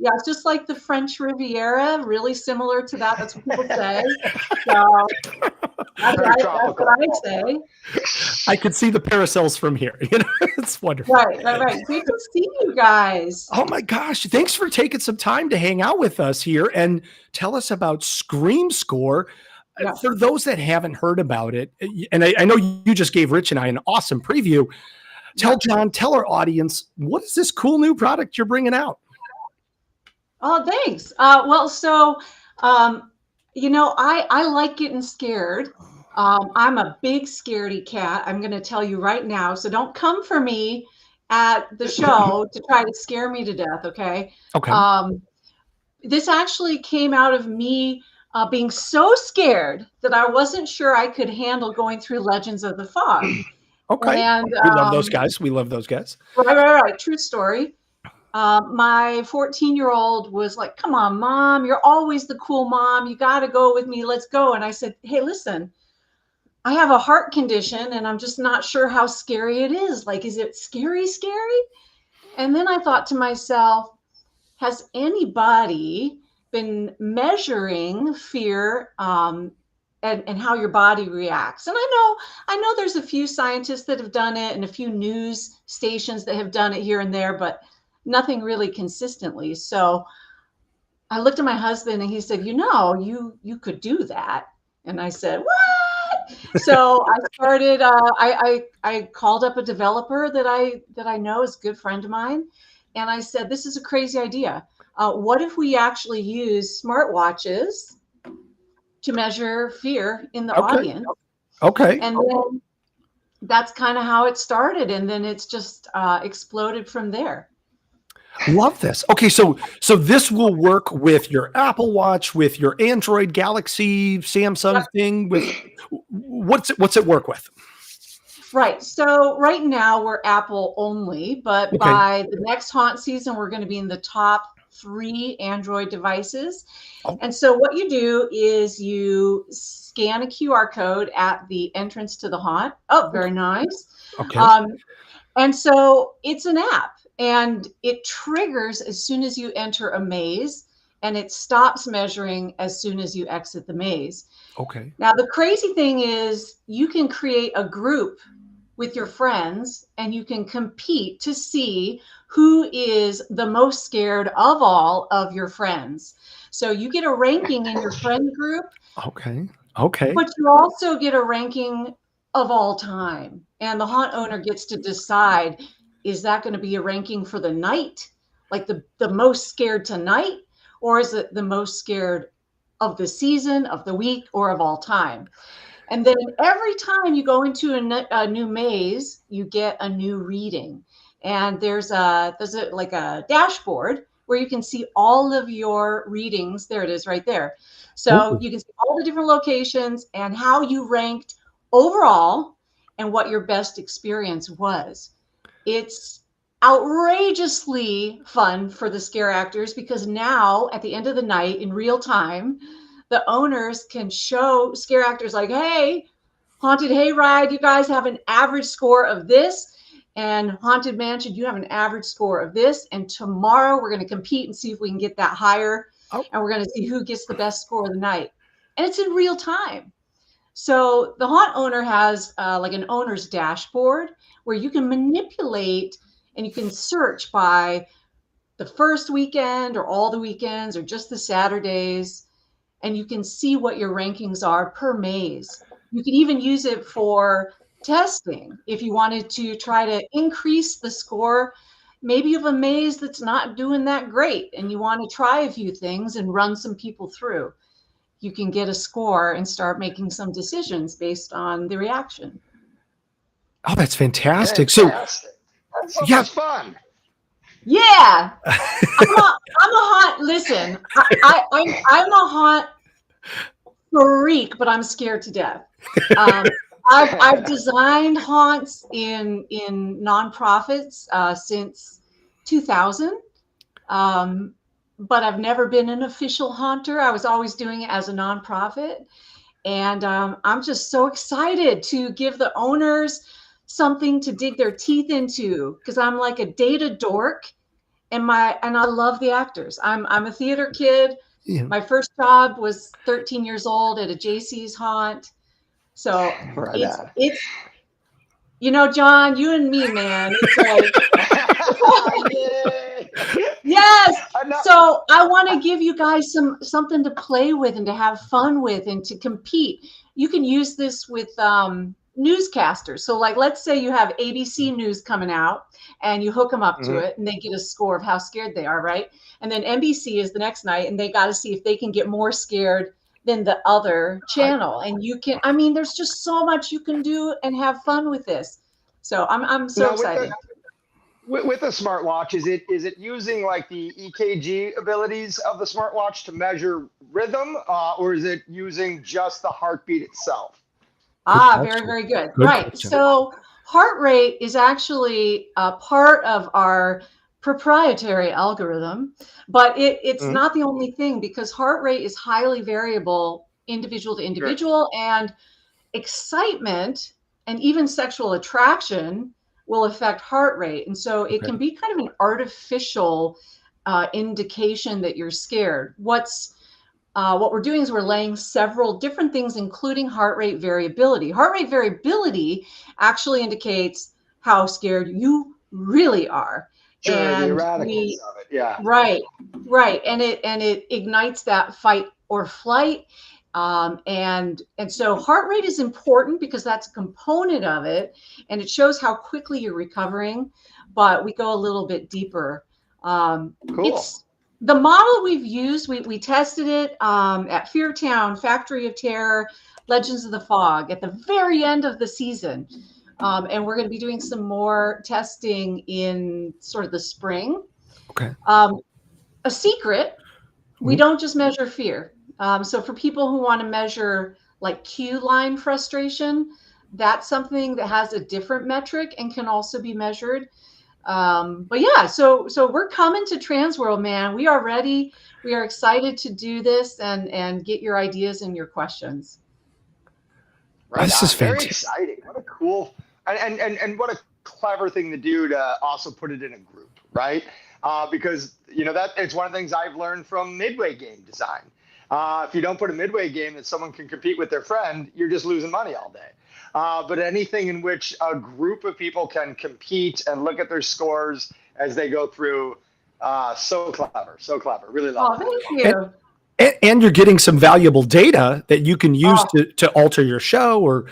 Yeah, it's just like the French Riviera, really similar to that. That's what people say. So that's what I say. I could see the parasols from here. It's wonderful. Right. Great to see you guys. Oh my gosh. Thanks for taking some time to hang out with us here and tell us about Scream Score. Yeah. For those that haven't heard about it, and I know you just gave Rich and I an awesome preview. Tell our audience, what is this cool new product you're bringing out? Oh, thanks. I like getting scared. I'm a big scaredy cat. I'm going to tell you right now. So don't come for me at the show to try to scare me to death. Okay. Okay. This actually came out of me being so scared that I wasn't sure I could handle going through Legends of the Fog. Okay. And we love those guys. Right. True story. My 14-year-old was like, come on, Mom, you're always the cool mom. You got to go with me. Let's go. And I said, hey, listen, I have a heart condition and I'm just not sure how scary it is. Like, is it scary? And then I thought to myself, has anybody been measuring fear and how your body reacts? And I know there's a few scientists that have done it and a few news stations that have done it here and there, but nothing really consistently. So I looked at my husband and he said, you could do that. And I said, what? So I started, I called up a developer that I know is a good friend of mine. and I said, this is a crazy idea. What if we actually use smartwatches to measure fear in the Okay. audience? Okay. And then that's kind of how it started. And then it's just exploded from there. Love this. Okay, so this will work with your Apple Watch, with your Android Galaxy, Samsung thing. With what's it work with? Right. So right now we're Apple only, but by the next haunt season, we're going to be in the top 3 Android devices. Oh. And so what you do is you scan a QR code at the entrance to the haunt. Oh, very nice. Okay. And so it's an app, and it triggers as soon as you enter a maze, and it stops measuring as soon as you exit the maze. Okay. Now, the crazy thing is you can create a group with your friends, and you can compete to see who is the most scared of all of your friends. So you get a ranking in your friend group. Okay. Okay. But you also get a ranking of all time. And the haunt owner gets to decide, is that going to be a ranking for the night? Like the most scared tonight? Or is it the most scared of the season, of the week, or of all time? And then every time you go into a new maze, you get a new reading. And there's like a dashboard where you can see all of your readings. There it is right there. So you can see all the different locations and how you ranked overall and what your best experience was. It's outrageously fun for the scare actors, because now at the end of the night in real time, the owners can show scare actors like, hey, Haunted Hayride, you guys have an average score of this, and Haunted Mansion, you have an average score of this, and tomorrow we're going to compete and see if we can get that higher, and we're going to see who gets the best score of the night. And it's in real time. So the haunt owner has like an owner's dashboard where you can manipulate and you can search by the first weekend or all the weekends or just the Saturdays, and you can see what your rankings are per maze. You can even use it for testing if you wanted to try to increase the score. Maybe you have a maze that's not doing that great and you want to try a few things and run some people through. You can get a score and start making some decisions based on the reaction. Oh, that's fantastic. Fantastic. That's so much fun. Yeah. I'm a haunt. Listen, I'm a haunt freak, but I'm scared to death. I've designed haunts in nonprofits since 2000. But I've never been an official haunter. I was always doing it as a nonprofit. And I'm just so excited to give the owners something to dig their teeth into, because I'm like a data dork, and I love the actors. I'm a theater kid. Yeah. My first job was 13 years old at a JC's haunt. So it's you know, John, you and me, man. It's like yes. So I want to give you guys something to play with and to have fun with and to compete. You can use this with newscasters. So like, let's say you have ABC News coming out and you hook them up to it and they get a score of how scared they are, right? And then NBC is the next night and they got to see if they can get more scared than the other channel. And you can, I mean, there's just so much you can do and have fun with this. So I'm so excited. With a smartwatch, is it using like the EKG abilities of the smartwatch to measure rhythm, or is it using just the heartbeat itself? Very, very good. Right. Question. So heart rate is actually a part of our proprietary algorithm, but it's not the only thing, because heart rate is highly variable individual to individual, and excitement and even sexual attraction will affect heart rate. And so it can be kind of an artificial indication that you're scared. What we're doing is we're laying several different things, including heart rate variability. Heart rate variability actually indicates how scared you really are. Sure, and the erraticness of it, yeah. Right. And it ignites that fight or flight. And so heart rate is important because that's a component of it, and it shows how quickly you're recovering. But we go a little bit deeper Cool. It's the model we've used. We tested it at Fear Town, Factory of Terror, Legends of the Fog at the very end of the season. And we're going to be doing some more testing in sort of the spring. Okay. A secret, we don't just measure fear. So for people who want to measure like cue line frustration, that's something that has a different metric and can also be measured. But yeah, so we're coming to TransWorld, man. We are ready. We are excited to do this and get your ideas and your questions. Right. This is very fantastic. exciting. What a cool and what a clever thing to do to also put it in a group, right? Because that it's one of the things I've learned from midway game design. If you don't put a midway game that someone can compete with their friend, you're just losing money all day. But anything in which a group of people can compete and look at their scores as they go through, so clever. Really love it. Thank you. And you're getting some valuable data that you can use to alter your show or.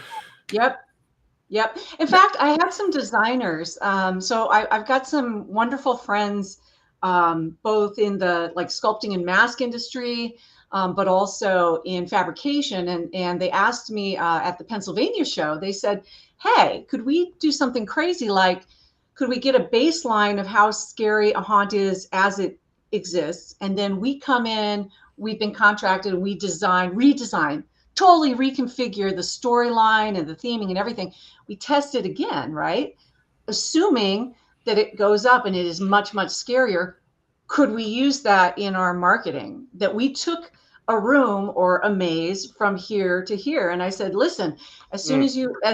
Yep. In fact, I had some designers. So I've got some wonderful friends, both in the like sculpting and mask industry, but also in fabrication. And they asked me at the Pennsylvania show, they said, hey, could we do something crazy? Like, could we get a baseline of how scary a haunt is as it exists? And then we come in, we've been contracted, and we redesign, totally reconfigure the storyline and the theming and everything. We test it again, right? Assuming that it goes up and it is much, much scarier. Could we use that in our marketing? That we took a room or a maze from here to here. And I said, listen, as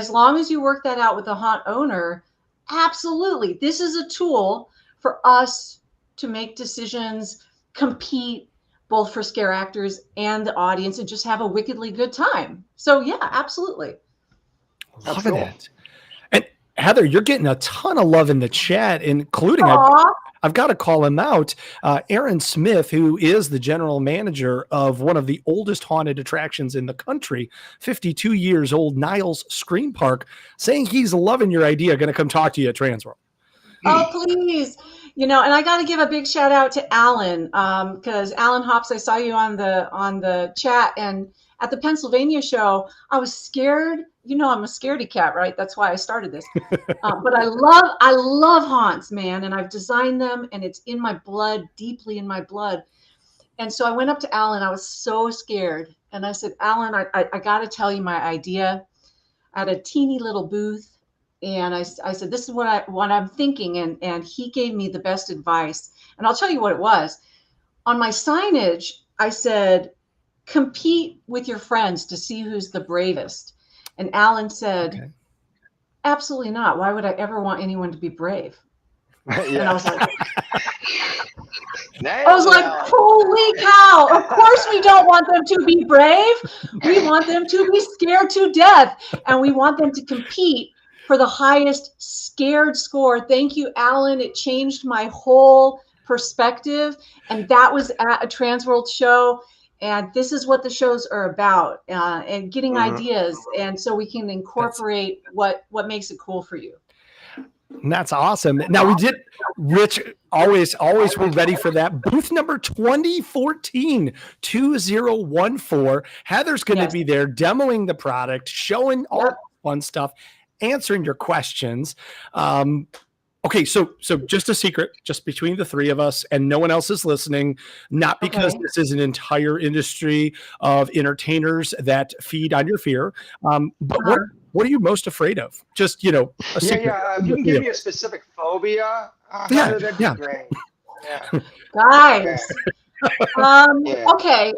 long as you work that out with the haunt owner, absolutely. This is a tool for us to make decisions, compete, both for scare actors and the audience, and just have a wickedly good time. So yeah, absolutely. Loving it. And Heather, you're getting a ton of love in the chat, including I've got to call him out. Aaron Smith, who is the general manager of one of the oldest haunted attractions in the country, 52 years old, Niles Scream Park, saying he's loving your idea. Going to come talk to you at TransWorld. Oh, please. And I got to give a big shout out to Alan, because Alan Hops, I saw you on the chat, and at the Pennsylvania show, I was scared. I'm a scaredy cat, right? That's why I started this. But I love haunts, man, and I've designed them, and it's in my blood, deeply in my blood. And so I went up to Alan. I was so scared, and I said, Alan, I got to tell you my idea. I had a teeny little booth. And I said, this is what I'm thinking. And he gave me the best advice. And I'll tell you what it was. On my signage, I said, compete with your friends to see who's the bravest. And Alan said, absolutely not. Why would I ever want anyone to be brave? And I was like, holy cow. Of course we don't want them to be brave. We want them to be scared to death. And we want them to compete for the highest scared score. Thank you, Alan. It changed my whole perspective. And that was at a TransWorld show. And this is what the shows are about, and getting ideas. And so we can incorporate what makes it cool for you. That's awesome. Now we did, Rich, always we're ready for that. Booth number 2014. Heather's going to be there demoing the product, showing all the fun stuff, answering your questions. Okay, so just a secret, just between the three of us, and no one else is listening, not because this is an entire industry of entertainers that feed on your fear, but what are you most afraid of? Just, a secret. Yeah, if you can give me a specific phobia, that'd be great. Yeah. Guys. Okay.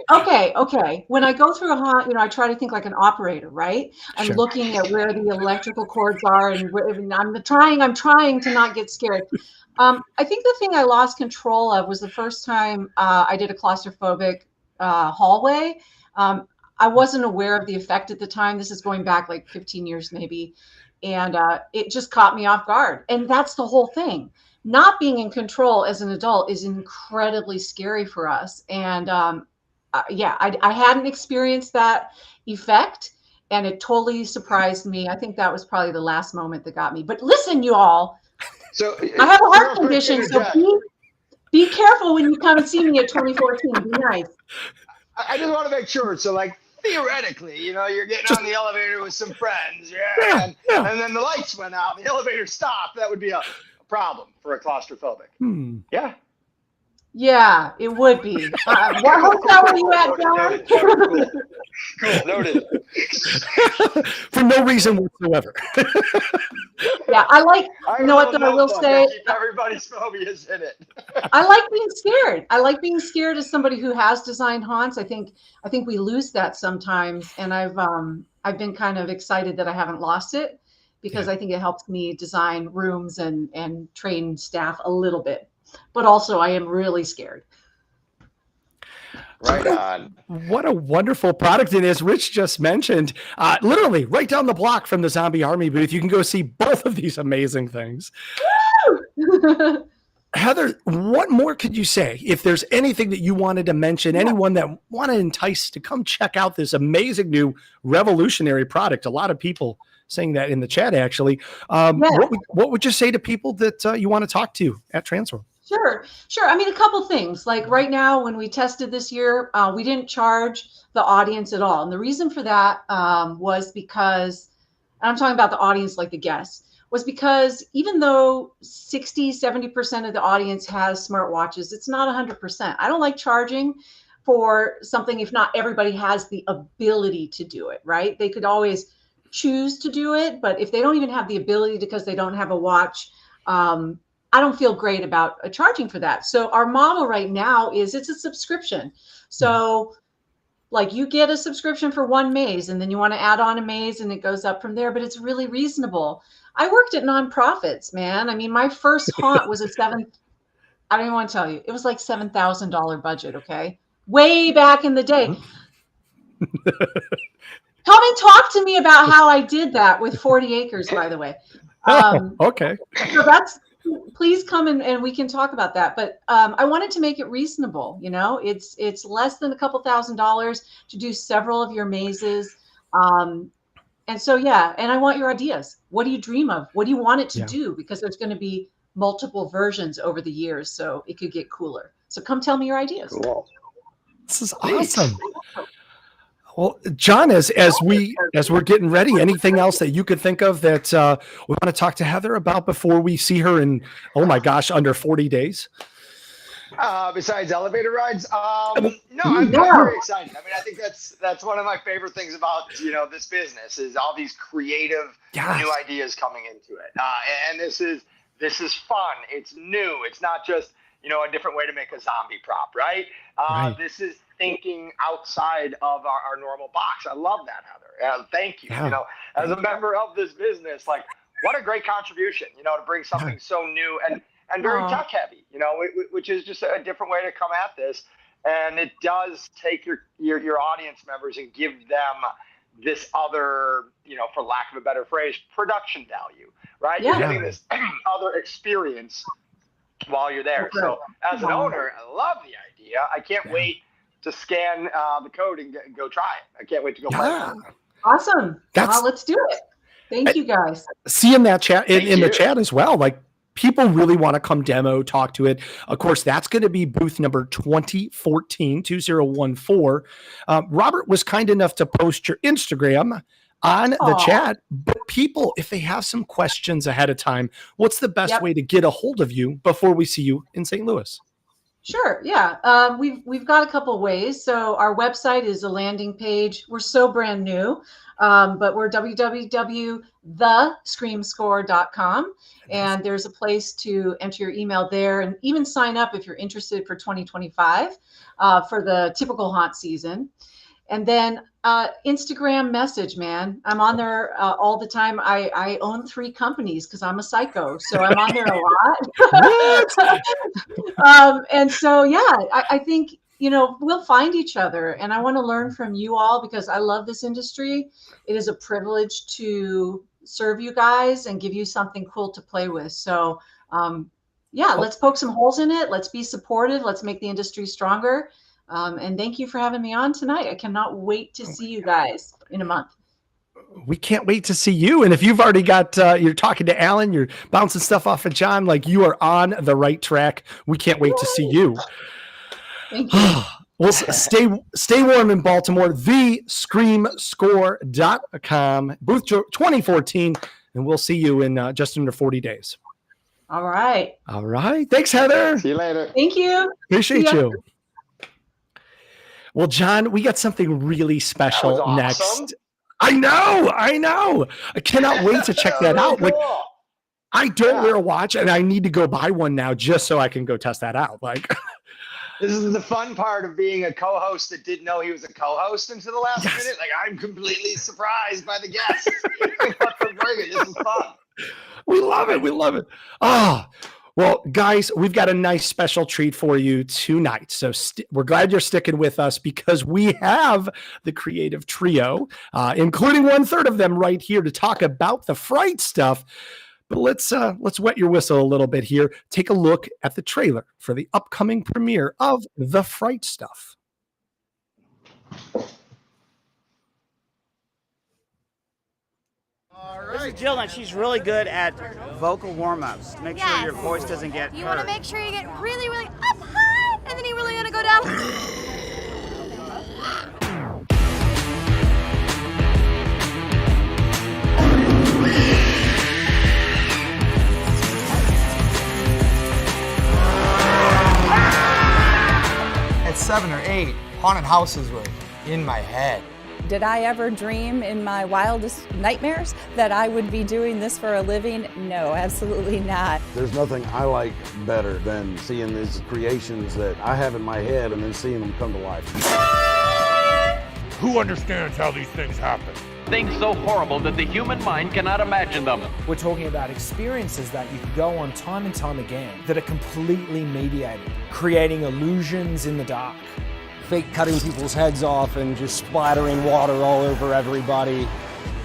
When I go through a haunt, I try to think like an operator, right? I'm looking at where the electrical cords are, and I'm trying to not get scared. I think the thing I lost control of was the first time I did a claustrophobic hallway. I wasn't aware of the effect at the time. This is going back like 15 years maybe. And it just caught me off guard. And that's the whole thing. Not being in control as an adult is incredibly scary for us. And I hadn't experienced that effect, and it totally surprised me. I think that was probably the last moment that got me. But listen, you all, so I have a heart condition, so Be careful when you come and see me at 2014. Be nice. I just want to make sure. So, like, theoretically, you're getting on the elevator with some friends, and then the lights went out, the elevator stopped. That would be a problem for a claustrophobic. Yeah. Yeah, it would be. What hotel are you at, John? Cool. Noted. For no reason whatsoever. Yeah, I will say. Keep everybody's phobias in it. I like being scared. I like being scared as somebody who has designed haunts. I think we lose that sometimes, and I've been kind of excited that I haven't lost it, because I think it helps me design rooms and train staff a little bit. But also, I am really scared. Right on. What a wonderful product. And as Rich just mentioned, literally right down the block from the Zombie Army booth, you can go see both of these amazing things. Heather, what more could you say? If there's anything that you wanted to mention, anyone that want to entice to come check out this amazing new revolutionary product, a lot of people saying that in the chat, actually. What would you say to people that you want to talk to at TransWorld? Sure. I mean, a couple things. Like right now, when we tested this year, we didn't charge the audience at all. And the reason for that was because, and I'm talking about the audience, like the guests, was because even though 60-70% of the audience has smartwatches, it's not 100%. I don't like charging for something if not everybody has the ability to do it, right? They could always choose to do it, but if they don't even have the ability because they don't have a watch, I don't feel great about charging for that. So our model right now is it's a subscription. So like you get a subscription for one maze, and then you want to add on a maze, and it goes up from there, but it's really reasonable. I worked at nonprofits, man. I mean, my first haunt was I don't even want to tell you, it was like $7,000 budget. Okay. Way back in the day. Come and talk to me about how I did that with 40 acres, by the way. Okay. So please come and we can talk about that. But I wanted to make it reasonable. It's less than a couple $1,000s to do several of your mazes. And so, and I want your ideas. What do you dream of? What do you want it to do? Because there's going to be multiple versions over the years, so it could get cooler. So come tell me your ideas. Cool. This is awesome. Well, John, as we're getting ready, anything else that you could think of that we want to talk to Heather about before we see her in, oh my gosh, under 40 days? Besides elevator rides, no, I'm very excited. I mean, I think that's one of my favorite things about this business is all these creative new ideas coming into it, and this is fun. It's new. It's not just a different way to make a zombie prop, right? This is thinking outside of our normal box. I love that, Heather. Thank you. Yeah. As a member of this business, like what a great contribution, to bring something so new and very tech heavy, which is just a different way to come at this. And it does take your audience members and give them this other, for lack of a better phrase, production value, right? Yeah. You're getting this other experience while you're there. So as an owner, I love the idea. I can't wait to scan the code and go try it. I can't wait to go play it. Awesome. Let's do it. Thank you guys. See in that chat in the chat as well. Like people really want to come demo, talk to it. Of course, that's going to be booth number 2014. Robert was kind enough to post your Instagram on the chat, but people, if they have some questions ahead of time, what's the best way to get a hold of you before we see you in St. Louis? Sure. Yeah. We've got a couple ways. So our website is a landing page. We're so brand new, but we're www.thescreamscore.com. And there's a place to enter your email there and even sign up if you're interested for 2025 for the typical haunt season. And then Instagram message, man. I'm on there all the time. I own 3 companies because I'm a psycho. So I'm on there a lot. And so, I think, we'll find each other. And I want to learn from you all because I love this industry. It is a privilege to serve you guys and give you something cool to play with. So, let's poke some holes in it. Let's be supportive. Let's make the industry stronger. And thank you for having me on tonight. I cannot wait to see you guys in a month. we can't wait to see you. And if you've already got, you're talking to Alan, you're bouncing stuff off of John, like you are on the right track. We can't wait to see you. Thank you. Well, stay warm in Baltimore, thescreamscore.com, booth 2014, and we'll see you in just under 40 days. All right. All right. Thanks, Heather. See you later. Thank you. Appreciate you. Well, John, we got something really special awesome. next. I know. I cannot wait to check that out. Like, I don't wear a watch, and I need to go buy one now just so I can go test that out. Like, this is the fun part of being a co-host that didn't know he was a co-host until the last minute. Like, I'm completely surprised by the guests. This is fun. We love it. Well, guys, we've got a nice special treat for you tonight. So we're glad you're sticking with us because we have the creative trio, including 1/3 of them right here to talk about the Fright Stuff. But let's wet your whistle a little bit here. Take a look at the trailer for the upcoming premiere of The Fright Stuff. This is Jill, and she's really good at vocal warm-ups to make sure your voice doesn't get hurt. You want to make sure you get really, really up high, and then you really want to go down. At 7 or 8, haunted houses were in my head. Did I ever dream in my wildest nightmares that I would be doing this for a living? No, absolutely not. There's nothing I like better than seeing these creations that I have in my head and then seeing them come to life. Who understands how these things happen? Things so horrible that the human mind cannot imagine them. We're talking about experiences that you can go on time and time again that are completely mediated, creating illusions in the dark. Fake cutting people's heads off and just splattering water all over everybody.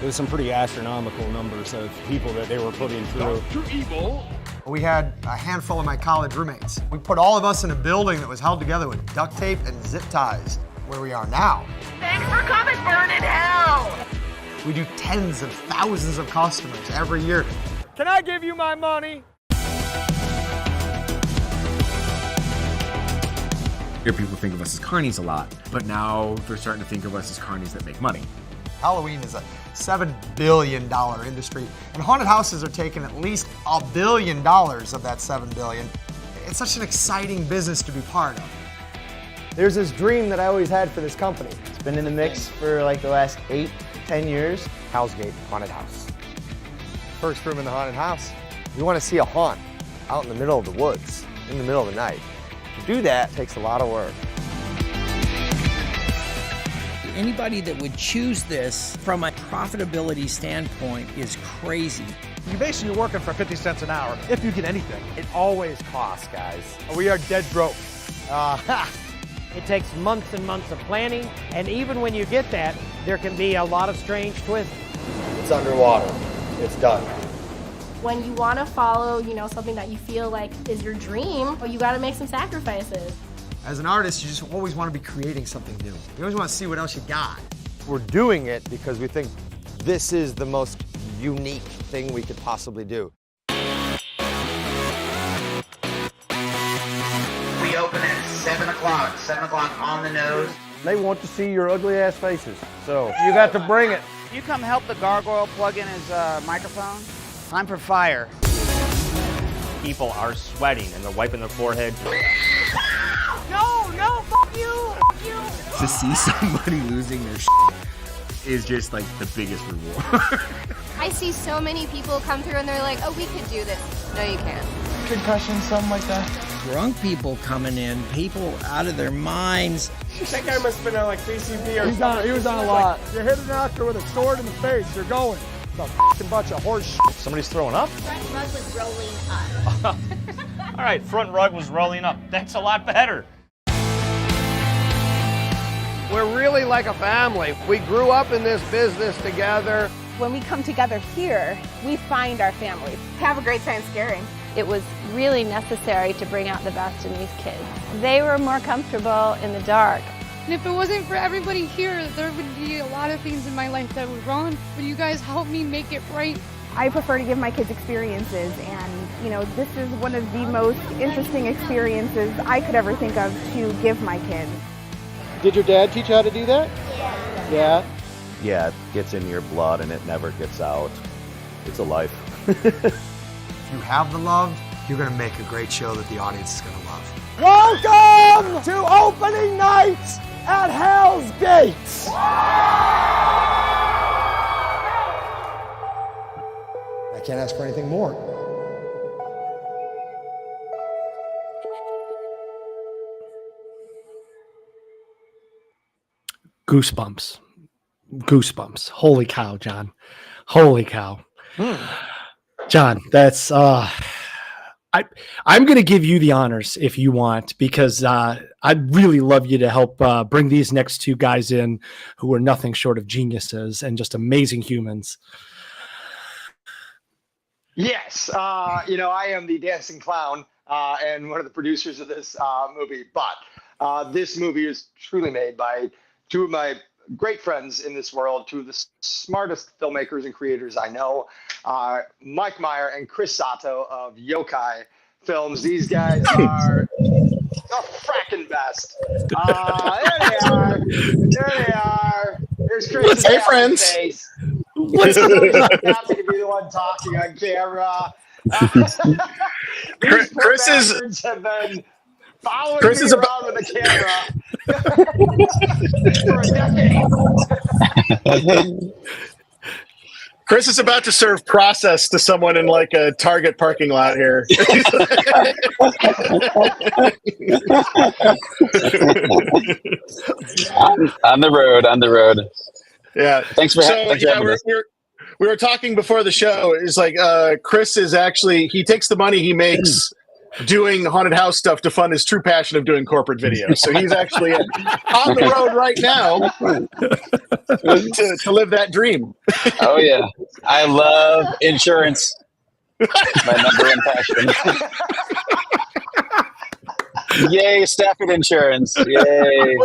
It was some pretty astronomical numbers of people that they were putting through. Dr. Evil. We had a handful of my college roommates. We put all of us in a building that was held together with duct tape and zip ties. Where we are now. Thanks for coming, burn in hell! We do tens of thousands of customers every year. Can I give you my money? Here people think of us as carnies a lot, but now they're starting to think of us as carnies that make money. Halloween is a $7 billion industry, and haunted houses are taking at least $1 billion of that $7 billion. It's such an exciting business to be part of. There's this dream that I always had for this company. It's been in the mix for like the last 8-10 years. Hellsgate Haunted House. First room in the haunted house. You want to see a haunt out in the middle of the woods, in the middle of the night. To do that takes a lot of work. Anybody that would choose this from a profitability standpoint is crazy. You're basically working for 50 cents an hour, if you get anything. It always costs, guys. We are dead broke. It takes months and months of planning, and even when you get that, there can be a lot of strange twists. It's underwater. It's done. When you want to follow, something that you feel like is your dream, you got to make some sacrifices. As an artist, you just always want to be creating something new. You always want to see what else you got. We're doing it because we think this is the most unique thing we could possibly do. We open at 7 o'clock, 7 o'clock on the nose. They want to see your ugly ass faces, so you got to bring it. You come help the gargoyle plug in his microphone? Time for fire. People are sweating and they're wiping their forehead. No, fuck you! To see somebody losing their shit is just like the biggest reward. I see so many people come through and they're like, oh, we could do this. No, you can't. Concussion, something like that. Drunk people coming in, people out of their minds. That guy must have been on like PCP or something. He was on a lot. Like, you hit an actor with a sword in the face, you're going. It's a f***ing bunch of horse shit. Somebody's throwing up? Front rug was rolling up. All right, front rug was rolling up. That's a lot better. We're really like a family. We grew up in this business together. When we come together here, we find our family. Have a great time scaring. It was really necessary to bring out the best in these kids. They were more comfortable in the dark. And if it wasn't for everybody here, there would be a lot of things in my life that were wrong, but you guys helped me make it right. I prefer to give my kids experiences, and this is one of the most interesting experiences I could ever think of to give my kids. Did your dad teach you how to do that? Yeah. Yeah, it gets in your blood and it never gets out. It's a life. If you have the love, you're going to make a great show that the audience is going to love. Welcome to opening night at Hell's Gates. I can't ask for anything more. Goosebumps. Goosebumps. Holy cow, John. Holy cow. John, that's I'm going to give you the honors if you want, because I'd really love you to help bring these next two guys in who are nothing short of geniuses and just amazing humans. Yes, I am the dancing clown and one of the producers of this movie, but this movie is truly made by two of my great friends in this world, two of the smartest filmmakers and creators I know, Mike Meyer and Chris Sato of Yokai Films. These guys are the fracking best. There they are. There they are. There's Chris. Hey, friends. Face. What's He's really happy to be the one talking on camera. These poor bastards have been following me around with a camera for a decade. Chris is about to serve process to someone in like a Target parking lot here. On the road. Yeah. Thanks for having us. We were talking before the show. It's like Chris is actually, he takes the money he makes doing haunted house stuff to fund his true passion of doing corporate videos. So he's actually on the road right now to live that dream. Oh yeah, I love insurance. My number one passion. Yay, Stafford Insurance! Yay.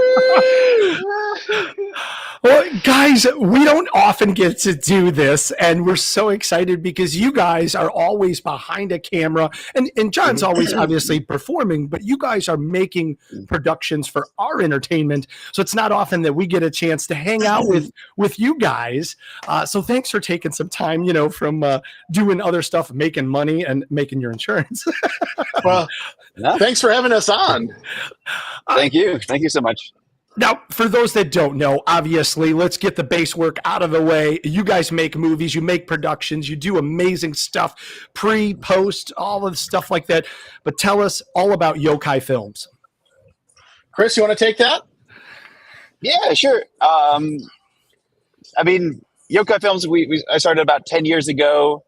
Well, guys, we don't often get to do this, and we're so excited because you guys are always behind a camera, and John's always obviously performing, but you guys are making productions for our entertainment, so it's not often that we get a chance to hang out with you guys. So thanks for taking some time, from doing other stuff, making money, and making your insurance. Well, thanks for having us on. Thank you so much. Now, for those that don't know, obviously, let's get the base work out of the way. You guys make movies, you make productions, you do amazing stuff, pre, post, all of the stuff like that. But tell us all about Yokai Films. Chris, you want to take that? Yeah, sure. Yokai Films, I started about 10 years ago.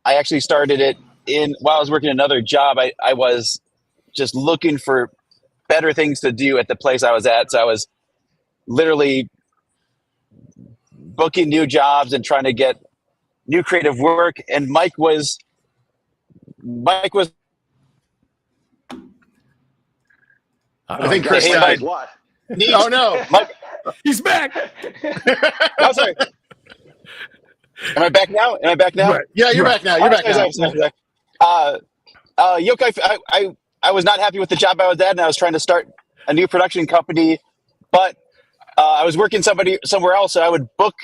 I actually started it while I was working another job. I was just looking for better things to do at the place I was at. So I was literally booking new jobs and trying to get new creative work. And Mike was I think Chris died. What? Oh no, Mike, he's back. I'm sorry. Am I back now? Right. Yeah, you're back now. You're back now. Yokai, I was not happy with the job I was at, and I was trying to start a new production company, but I was working somewhere else, so I would book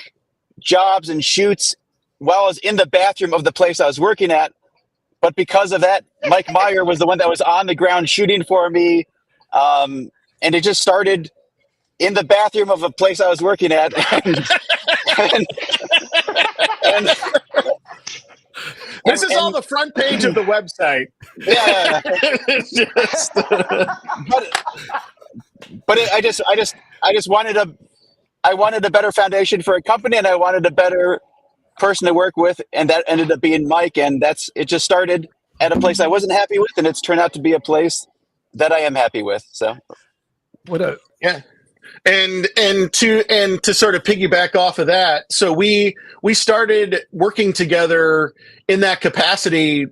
jobs and shoots while I was in the bathroom of the place I was working at. But because of that, Mike Meyer was the one that was on the ground shooting for me, and it just started in the bathroom of a place I was working at. And this is all the front page of the website. Yeah. I just wanted a better foundation for a company, and I wanted a better person to work with, and that ended up being Mike. And it just started at a place I wasn't happy with, and it's turned out to be a place that I am happy with. So yeah. And to sort of piggyback off of that, so we started working together in that capacity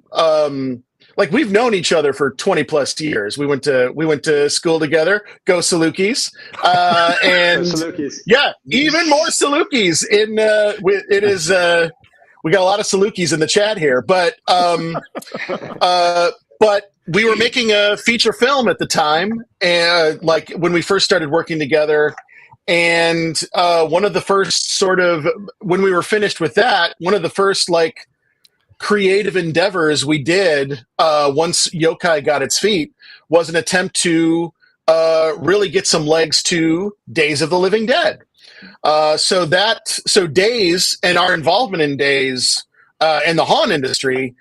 like we've known each other for 20 plus years. We went to school together. Go Salukis. And Salukis. Yeah, even more Salukis in it is we got a lot of Salukis in the chat here, but we were making a feature film at the time, and like when we first started working together. And one of the first when we were finished with that, one of the first like creative endeavors we did once Yokai got its feet was an attempt to really get some legs to Days of the Living Dead. So Days and our involvement in Days and the haunt industry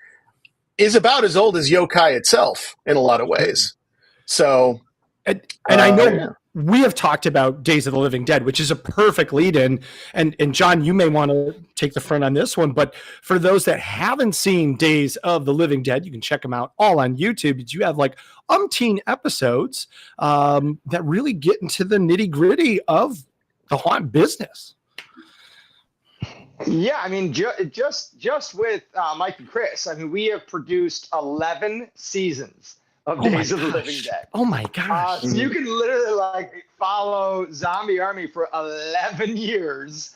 is about as old as Yokai itself in a lot of ways. So, and I know we have talked about Days of the Living Dead, which is a perfect lead-in. And John, you may want to take the front on this one, but for those that haven't seen Days of the Living Dead, you can check them out all on YouTube. You have like umpteen episodes that really get into the nitty-gritty of the haunt business. Yeah, I mean, just with Mike and Chris, I mean, we have produced 11 seasons of Days of the Living Dead. Oh my gosh! So you can literally like follow Zombie Army for 11 years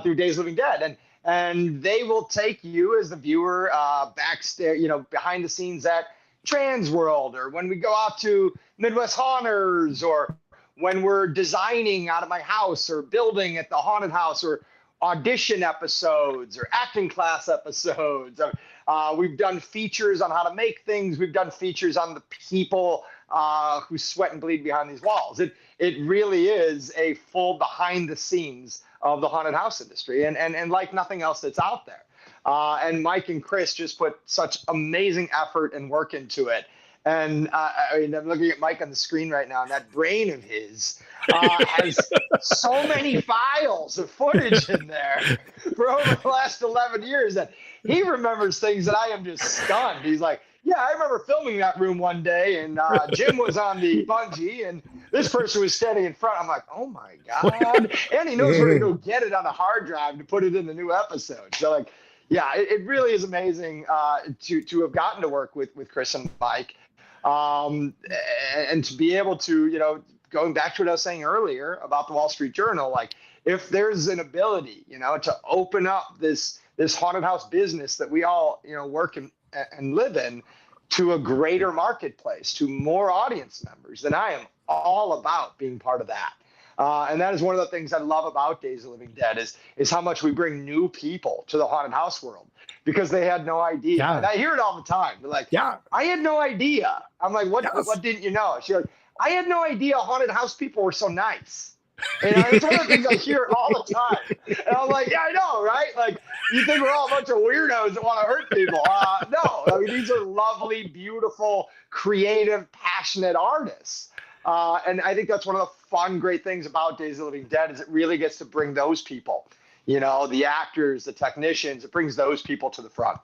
through Days of the Living Dead, and they will take you as the viewer backstage, behind the scenes at TransWorld, or when we go out to Midwest Haunters, or when we're designing out of my house or building at the haunted house, or audition episodes or acting class episodes. We've done features on how to make things. We've done features on the people who sweat and bleed behind these walls. It really is a full behind the scenes of the haunted house industry, and like nothing else that's out there. And Mike and Chris just put such amazing effort and work into it. And I mean, I'm looking at Mike on the screen right now, and that brain of his has so many files of footage in there for over the last 11 years that he remembers things that I am just stunned. He's like, yeah, I remember filming that room one day, and Jim was on the bungee, and this person was standing in front. I'm like, oh my God. And he knows where to go get it on a hard drive to put it in the new episode. So like, yeah, it really is amazing to have gotten to work with Chris and Mike. And to be able to, going back to what I was saying earlier about the Wall Street Journal, like if there's an ability, to open up this haunted house business that we all, work and live in to a greater marketplace, to more audience members, then I am all about being part of that. And that is one of the things I love about Days of the Living Dead is how much we bring new people to the haunted house world because they had no idea. Yeah. And I hear it all the time. They're like, yeah, I had no idea. I'm like, what didn't you know? She's like, I had no idea haunted house people were so nice. And it's one of the things I hear all the time. And I'm like, yeah, I know, right? Like, you think we're all a bunch of weirdos that want to hurt people. No, I mean, these are lovely, beautiful, creative, passionate artists. And I think that's one of the fun, great things about Days of the Living Dead is it really gets to bring those people, the actors, the technicians, it brings those people to the front.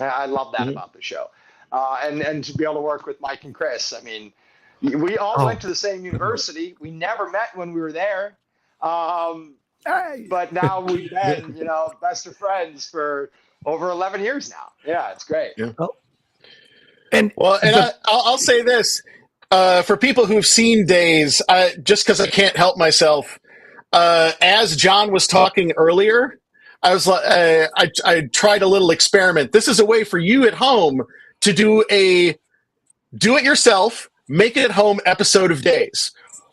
And I love that about the show. And to be able to work with Mike and Chris, I mean, we all went to the same university. We never met when we were there. But now we've been, best of friends for over 11 years now. Yeah, it's great. Yeah. I'll say this. For people who've seen Days, just because I can't help myself, as John was talking earlier, I was like, I tried a little experiment. This is a way for you at home to do a do-it-yourself, make-it-at-home episode of Days.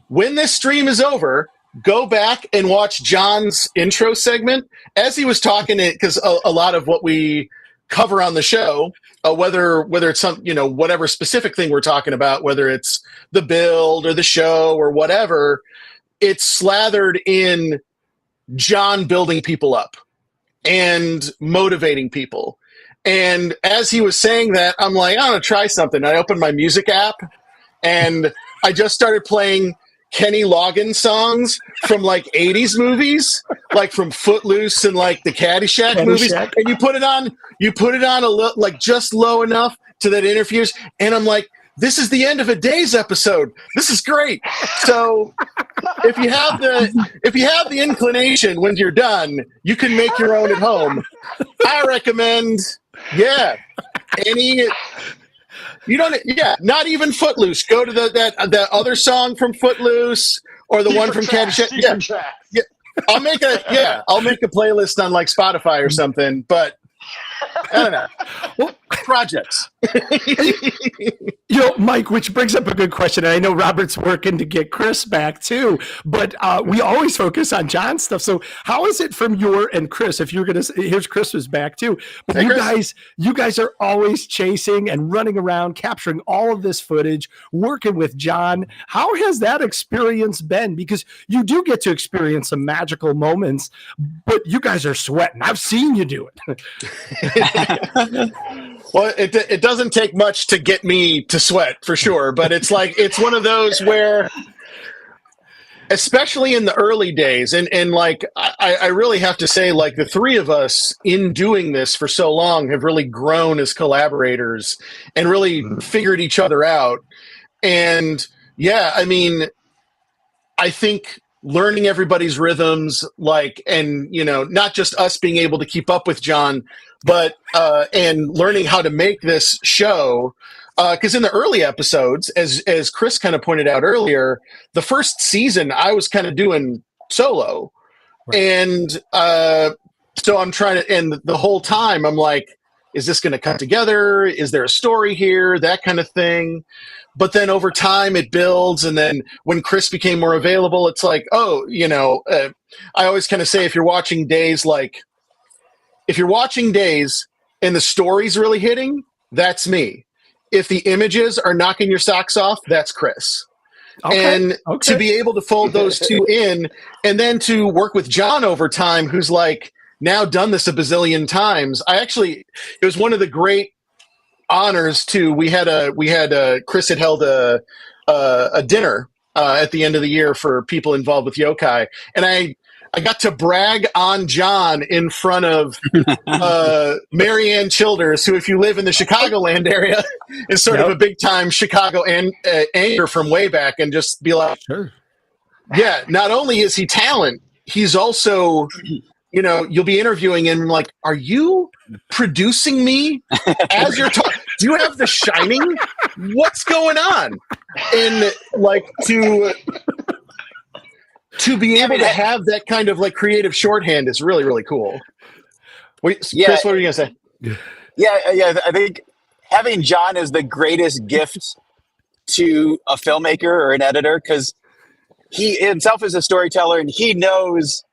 When this stream is over, go back and watch John's intro segment as he was talking, because a lot of what we cover on the show, whether it's some, whatever specific thing we're talking about, whether it's the build or the show or whatever, it's slathered in John building people up and motivating people. And as he was saying that, I'm like, I want to try something. I opened my music app and I just started playing Kenny Loggins songs from like 80s movies, like from Footloose and like the Caddyshack movies. And you put it on a like just low enough to that interferes. And I'm like, this is the end of a Days episode. This is great. So if you have the inclination when you're done, you can make your own at home. I recommend, You don't. Yeah, not even Footloose. Go to that other song from Footloose or the one from Caddyshack. Yeah. I'll make a playlist on like Spotify or something, but I don't know. Well, projects. Mike, which brings up a good question. And I know Robert's working to get Chris back too, but we always focus on John's stuff. So how is it from and Chris, if you're going to, here's Chris was back too, but you guys are always chasing and running around, capturing all of this footage, working with John. How has that experience been? Because you do get to experience some magical moments, but you guys are sweating. I've seen you do it. Well, it doesn't take much to get me to sweat for sure, but it's one of those where, especially in the early days, and like I really have to say, like the three of us in doing this for so long have really grown as collaborators and really figured each other out. And yeah, I mean, I think learning everybody's rhythms, and not just us being able to keep up with John, but and learning how to make this show, because in the early episodes, as Chris kind of pointed out earlier, the first season I was kind of doing solo, right. And so I'm trying to, and the whole time I'm like, is this going to cut together? Is there a story here? That kind of thing. But then over time it builds, and then when Chris became more available, it's like, I always kind of say, if you're watching Days and the story's really hitting, that's me. If the images are knocking your socks off, that's Chris. Okay. And to be able to fold those two in, and then to work with John over time, who's like now done this a bazillion times. It was one of the great honors too. Chris had held a dinner at the end of the year for people involved with Yokai, and I got to brag on John in front of Marianne Childers, who, if you live in the Chicagoland area, is sort of a big time Chicago anchor from way back, and just be like, sure. Yeah, not only is he talent, he's also, you'll be interviewing him like, are you producing me as you're talking? Do you have The Shining? What's going on? And like to be able to have that kind of like creative shorthand is really, really cool. Chris, what were you going to say? Yeah. I think having John is the greatest gift to a filmmaker or an editor, because he himself is a storyteller and he knows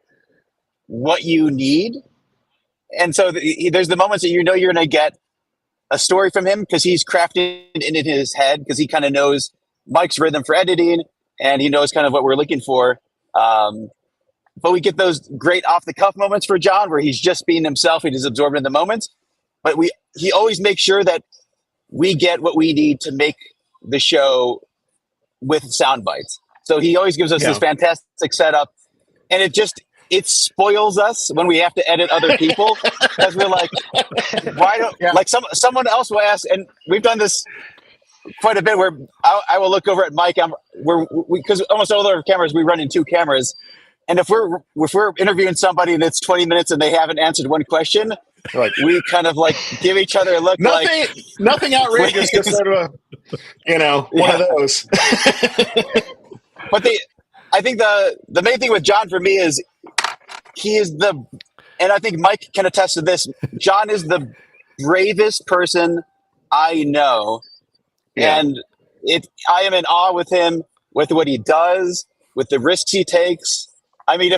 what you need. And so there's the moments that you're going to get a story from him because he's crafting it in his head, because he kind of knows Mike's rhythm for editing and he knows kind of what we're looking for. But we get those great off the cuff moments for John where he's just being himself. He's absorbed in the moments, but he always makes sure that we get what we need to make the show with sound bites. So he always gives us this fantastic setup, and it spoils us when we have to edit other people, because we're like, why don't like someone else will ask, and we've done this quite a bit where I will look over at Mike. Because almost all of our cameras, we run in 2 cameras, and if we're interviewing somebody and it's 20 minutes and they haven't answered one question, we kind of like give each other a look. Nothing outrageous, just sort of one of those. But I think the main thing with John for me is he is and I think Mike can attest to this, John is the bravest person I know. Yeah. And I am in awe with him, with what he does, with the risks he takes. I mean,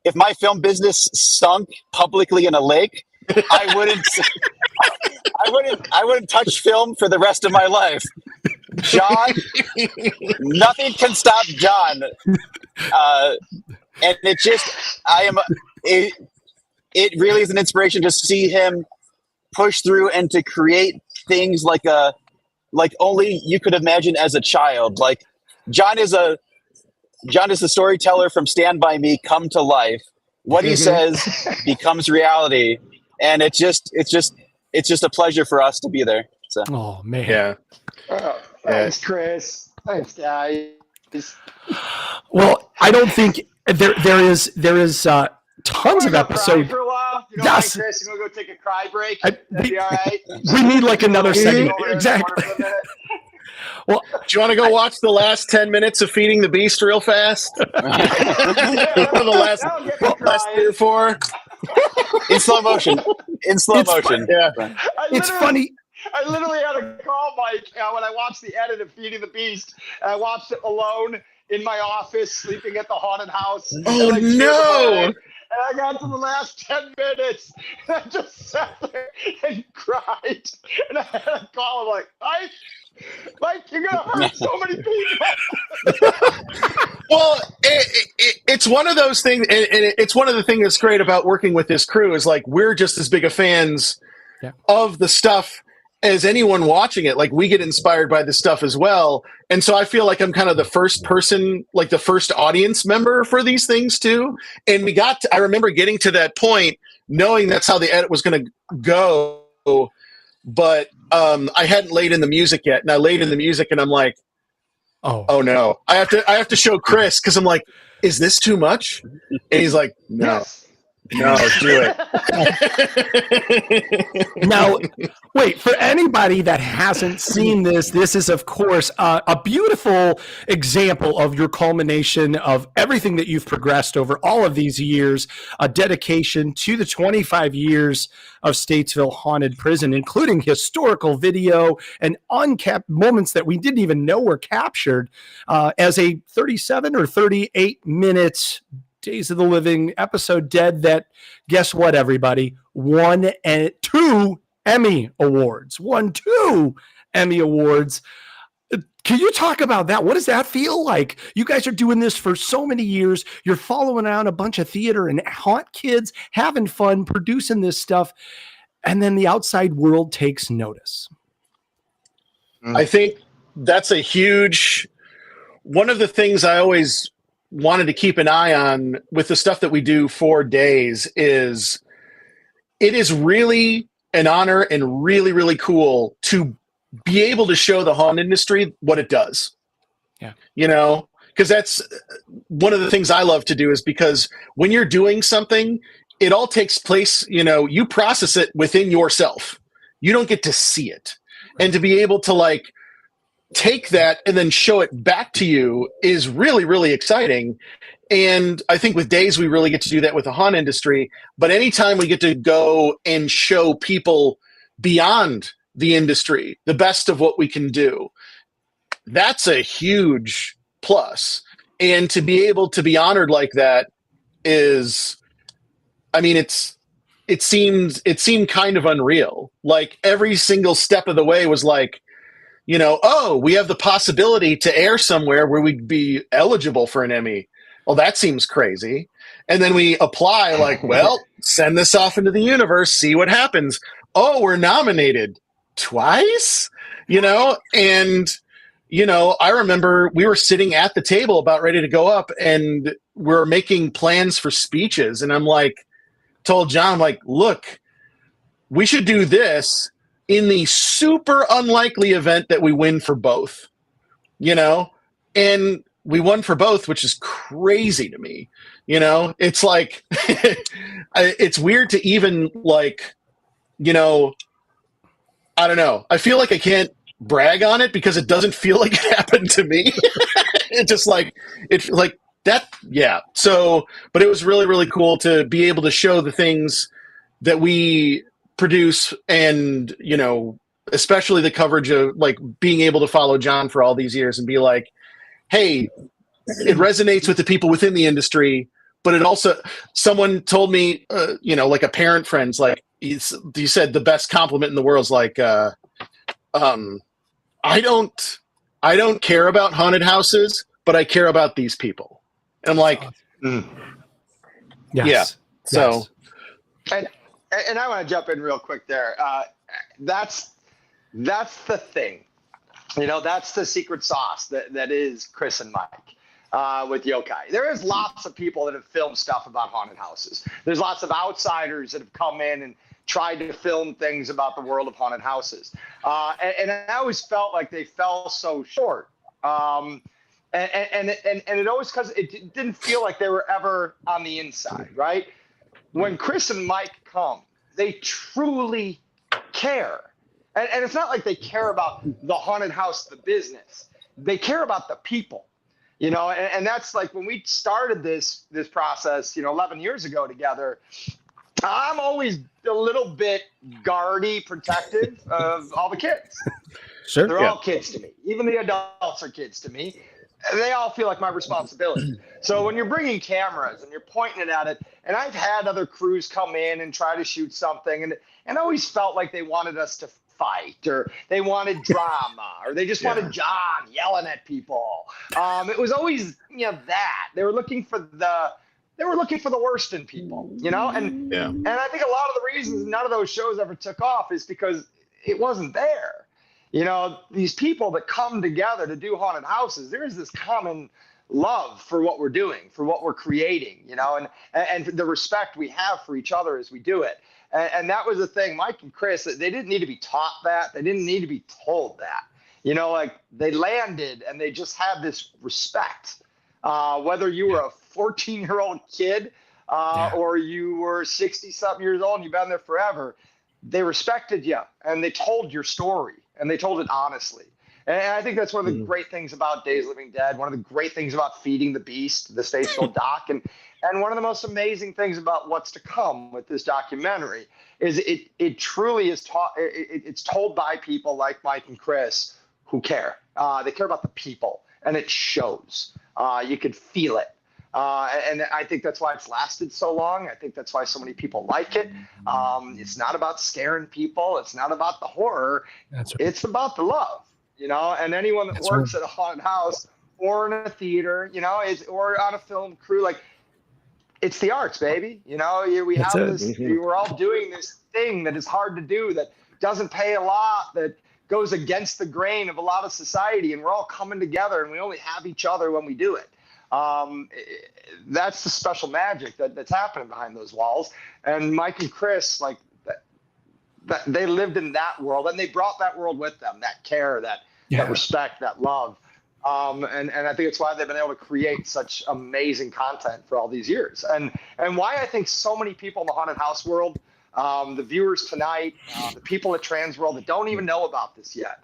if my film business sunk publicly in a lake, I wouldn't touch film for the rest of my life. John, nothing can stop John. And it really is an inspiration to see him push through and to create things like only you could imagine as a child. Like John is the storyteller from Stand By Me come to life. What he says becomes reality, and it's just a pleasure for us to be there. So. Oh man. Yeah. Thanks, Chris. Thanks, guys. Well, I don't think there is tons of episodes. For a while? You don't mind, Chris? You want to go take a cry break? That'd be all right. We need like another segment. Exactly. Well, do you want to go watch the last 10 minutes of Feeding the Beast real fast? the last 3 or 4. In slow motion. Yeah. It's funny. I literally had a call, Mike, when I watched the edit of Feeding the Beast. And I watched it alone in my office, sleeping at the haunted house. Oh, no. And I got to the last 10 minutes, and I just sat there and cried. And I had a call. I'm like, Mike, you're going to hurt so many people. Well, it's one of those things, and it's one of the things that's great about working with this crew is like we're just as big of fans of the stuff as anyone watching it. Like we get inspired by this stuff as well, and so I feel like I'm kind of the first person, like the first audience member for these things too. And I remember getting to that point, knowing that's how the edit was going to go, but I hadn't laid in the music yet, and I laid in the music, and I'm like, oh no, I have to show Chris because I'm like, is this too much? And he's like, no. No, do it. Now, wait, for anybody that hasn't seen this is, of course, a beautiful example of your culmination of everything that you've progressed over all of these years, a dedication to the 25 years of Statesville Haunted Prison, including historical video and uncapped moments that we didn't even know were captured as a 37 or 38 minutes Days of the Living episode Dead that, guess what, everybody, won 2 Emmy Awards. Won 2 Emmy Awards. Can you talk about that? What does that feel like? You guys are doing this for so many years. You're following around a bunch of theater and haunt kids, having fun, producing this stuff, and then the outside world takes notice. I think that's a huge one of the things I always wanted to keep an eye on with the stuff that we do for Days is it is really an honor and really, really cool to be able to show the haunt industry what it does. Yeah. You know, because that's one of the things I love to do is because when you're doing something, it all takes place, you know, you process it within yourself. You don't get to see it. And to be able to like take that and then show it back to you is really, really exciting. And I think with Days, we really get to do that with the haunt industry. But anytime we get to go and show people beyond the industry the best of what we can do, that's a huge plus. And to be able to be honored like that is, I mean, it seemed kind of unreal. Like every single step of the way was like, you know, oh, we have the possibility to air somewhere where we'd be eligible for an Emmy. Well, that seems crazy. And then we apply like, well, send this off into the universe, see what happens. Oh, we're nominated twice, you know? And, you know, I remember we were sitting at the table about ready to go up and we're making plans for speeches. And I'm like, told John, like, look, we should do this in the super unlikely event that we win for both, you know? And we won for both, which is crazy to me. You know, it's like, it's weird to even like, you know, I don't know. I feel like I can't brag on it because it doesn't feel like it happened to me. It just like, it's like that. Yeah. So, but it was really, really cool to be able to show the things that we produce and, you know, especially the coverage of like being able to follow John for all these years and be like, hey, it resonates with the people within the industry, but it also, someone told me, you know, like a parent friend's like, he said the best compliment in the world is like, I don't care about haunted houses, but I care about these people. And I'm like, yes. Yeah. So, and I want to jump in real quick there. That's the thing. You know, that's the secret sauce that is Chris and Mike with Yokai. There is lots of people that have filmed stuff about haunted houses. There's lots of outsiders that have come in and tried to film things about the world of haunted houses. And I always felt like they fell so short. And it always, because it didn't feel like they were ever on the inside, right? when Chris and Mike come, they truly care. And it's not like they care about the haunted house, the business. They care about the people, you know, and that's like when we started this process, you know, 11 years ago together, I'm always a little bit guardy, protective of all the kids. Sure. They're all kids to me. Even the adults are kids to me. They all feel like my responsibility. So when you're bringing cameras and you're pointing it at it, and I've had other crews come in and try to shoot something, and I always felt like they wanted us to fight, or they wanted drama, or they just wanted John yelling at people. It was always, you know, that they were looking for the worst in people, you know, and I think a lot of the reasons none of those shows ever took off is because it wasn't there. You know, these people that come together to do haunted houses, there is this common love for what we're doing, for what we're creating, you know, and the respect we have for each other as we do it. And that was the thing, Mike and Chris, they didn't need to be taught that. They didn't need to be told that. You know, like they landed and they just had this respect. Whether you were a 14-year-old kid or you were 60-something years old and you've been there forever, they respected you and they told your story and they told it honestly. And I think that's one of the great things about Days of the Living Dead, one of the great things about Feeding the Beast, the Statesville doc, and one of the most amazing things about what's to come with this documentary is it truly is taught. It's told by people like Mike and Chris who care. They care about the people, and it shows. You could feel it. And I think that's why it's lasted so long. I think that's why so many people like it. It's not about scaring people. It's not about the horror. It's about the love, you know, and anyone that works at a haunted house or in a theater, you know, or on a film crew, like it's the arts, baby. You know, we have this, we're all doing this thing that is hard to do, that doesn't pay a lot, that goes against the grain of a lot of society. And we're all coming together and we only have each other when we do it. That's the special magic that's happening behind those walls. And Mike and Chris, like that they lived in that world and they brought that world with them, that care, that respect, that love. And I think it's why they've been able to create such amazing content for all these years. And why I think so many people in the haunted house world, the viewers tonight, the people at TransWorld that don't even know about this yet,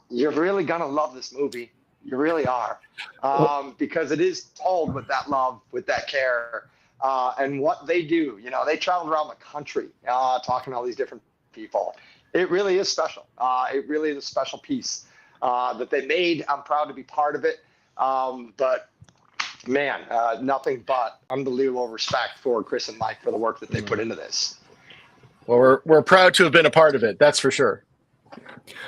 you're really going to love this movie. You really are. Because it is told with that love, with that care, and what they do. You know, they traveled around the country talking to all these different people. It really is special. It really is a special piece that they made. I'm proud to be part of it. But man, nothing but unbelievable respect for Chris and Mike for the work that they put into this. Well, we're proud to have been a part of it. That's for sure.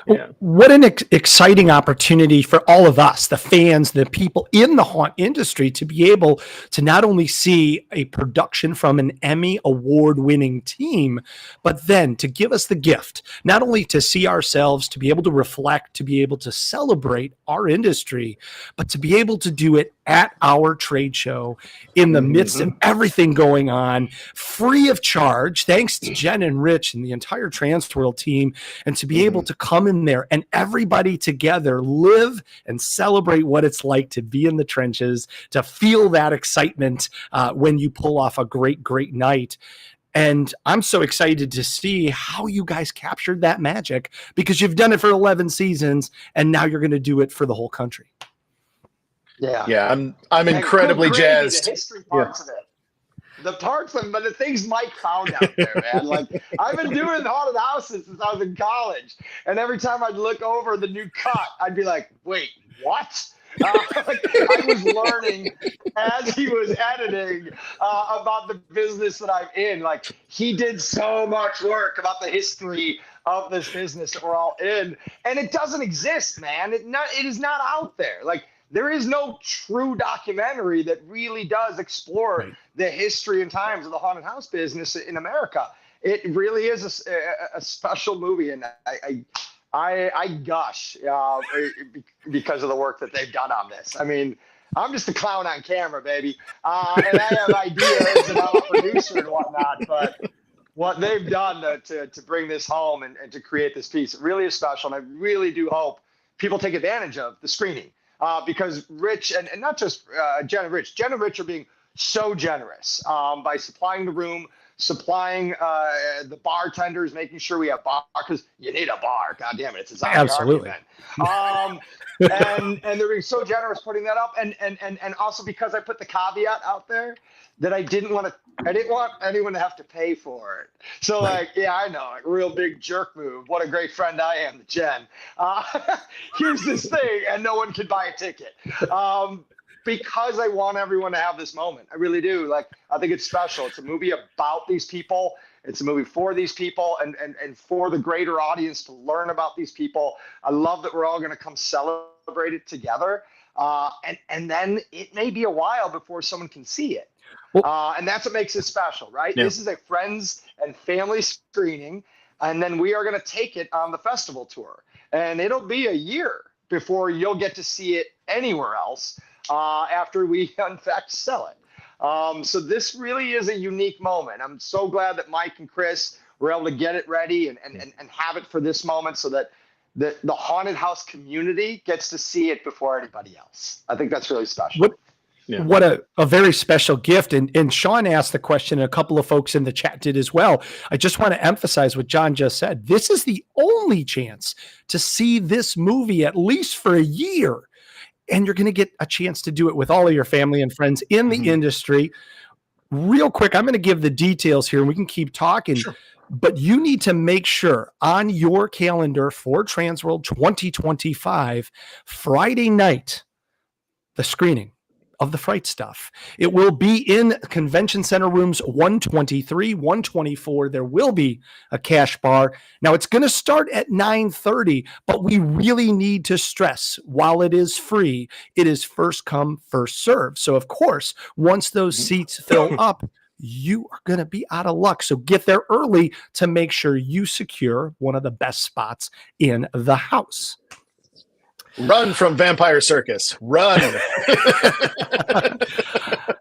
Yeah. What an exciting opportunity for all of us, the fans, the people in the haunt industry, to be able to not only see a production from an Emmy award-winning team, but then to give us the gift, not only to see ourselves, to be able to reflect, to be able to celebrate our industry, but to be able to do it at our trade show in the midst of everything going on, free of charge, thanks to Jen and Rich and the entire TransWorld team, and to be able to come in there and everybody together live and celebrate what it's like to be in the trenches, to feel that excitement when you pull off a great night. And I'm so excited to see how you guys captured that magic, because you've done it for 11 seasons and now you're going to do it for the whole country. Yeah, I'm incredibly jazzed. The history parts of it. The parts of but the things Mike found out there, man. Like, I've been doing haunted houses since I was in college, and every time I'd look over the new cut, I'd be like, "Wait, what?" I was learning as he was editing about the business that I'm in. Like, he did so much work about the history of this business that we're all in, and it doesn't exist, man. It is not out there. Like, there is no true documentary that really does explore the history and times of the haunted house business in America. It really is a special movie, and I gush because of the work that they've done on this. I mean, I'm just a clown on camera, baby, and I have ideas and I'm a producer and whatnot, but what they've done to bring this home and to create this piece, it really is special, and I really do hope people take advantage of the screening. Because Rich and not just Jen and Rich are being so generous by supplying the room, supplying the bartenders, making sure we have bar, because you need a bar. God damn it, it's a zombie Absolutely. argument. And they're being so generous putting that up, and also because I put the caveat out there that I didn't want anyone to have to pay for it. So like, yeah, I know, like, real big jerk move. What a great friend I am to Jen. Here's this thing, and no one can buy a ticket. Because I want everyone to have this moment. I really do. Like, I think it's special. It's a movie about these people. It's a movie for these people and for the greater audience to learn about these people. I love that we're all going to come celebrate it together. And then it may be a while before someone can see it. And that's what makes it special, right? Yeah. This is a friends and family screening. And then we are going to take it on the festival tour. And it'll be a year before you'll get to see it anywhere else. After we in fact sell it. So this really is a unique moment. I'm so glad that Mike and Chris were able to get it ready and have it for this moment so that the haunted house community gets to see it before anybody else. I think that's really special. What a very special gift. And Sean asked the question, and a couple of folks in the chat did as well. I just want to emphasize what John just said. This is the only chance to see this movie at least for a year. And you're going to get a chance to do it with all of your family and friends in the industry. Real quick, I'm going to give the details here and we can keep talking. Sure. But you need to make sure on your calendar for TransWorld 2025, Friday night, the screening of the Fright Stuff. It will be in Convention Center rooms 123, 124. There will be a cash bar. Now it's going to start at 9:30, but we really need to stress, while it is free, it is first come, first serve. So of course, once those seats fill up, you are going to be out of luck. So get there early to make sure you secure one of the best spots in the house. Run from Vampire Circus. Run.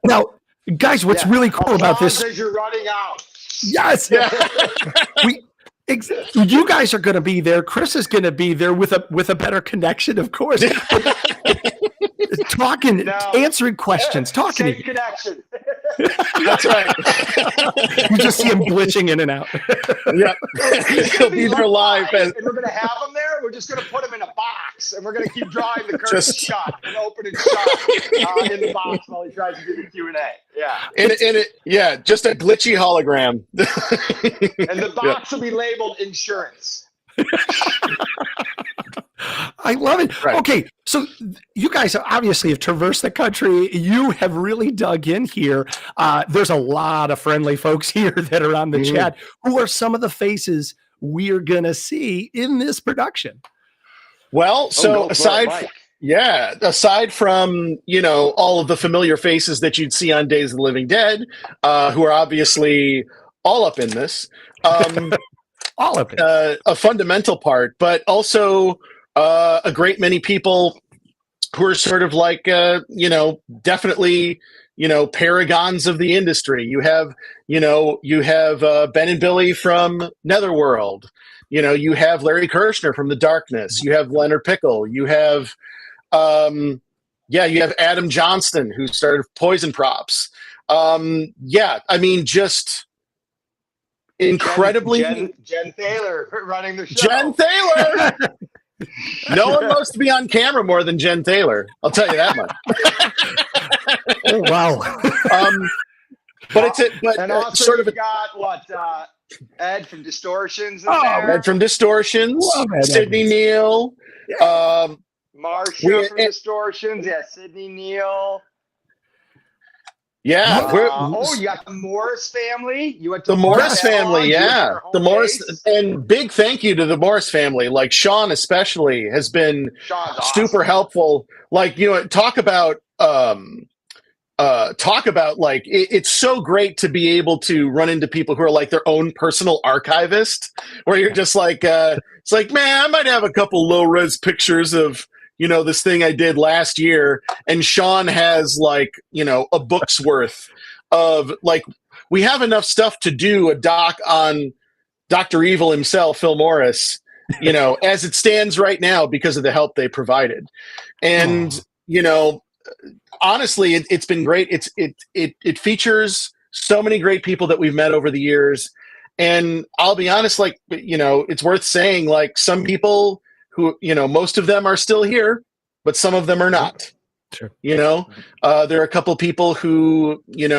Now, guys, what's really cool about this? As you're running out. Yes. Yeah. You guys are going to be there. Chris is going to be there with a better connection, of course. Talking, answering questions, talking. Same connection. That's right. You just see him glitching in and out. Yep. He'll be there live. And we're going to have him there. We're just going to put him in a box, and we're going to keep drawing the curtain shut and open and shut in the box while he tries to do the Q&A. Yeah. Just a glitchy hologram. And the box will be labeled insurance. I love it. Right. Okay, so you guys obviously have traversed the country. You have really dug in here. There's a lot of friendly folks here that are on the chat. Who are some of the faces we're going to see in this production? Well, so aside from, all of the familiar faces that you'd see on Days of the Living Dead, who are obviously all up in this, all of it, a fundamental part, but also a great many people who are sort of like, definitely, paragons of the industry. You have Ben and Billy from Netherworld. You have Larry Kirshner from The Darkness. You have Leonard Pickle. You have, you have Adam Johnston, who started Poison Props. Just incredibly Jen Thaler running the show. Jen Thaler. No one wants to be on camera more than Jen Thaler. I'll tell you that much. Oh wow! And also sort of got Ed from Distortions. Ed from Distortions. Sydney Neal. Marsha from Distortions. Yeah, Sydney Neal. Yeah. You got the Morris family. You went to the Morris family, yeah. The Morris, and big thank you to the Morris family. Like Sean especially has been super helpful. Like, talk about like it's so great to be able to run into people who are like their own personal archivist, where you're just like, it's like, man, I might have a couple low res pictures of, this thing I did last year, and Sean has like, a book's worth of like, we have enough stuff to do a doc on Dr. Evil himself, Phil Morris, as it stands right now because of the help they provided. And, honestly, it's been great. It features so many great people that we've met over the years. And I'll be honest, like, it's worth saying, like, some people who, most of them are still here, but some of them are not. Sure. There are a couple people who, one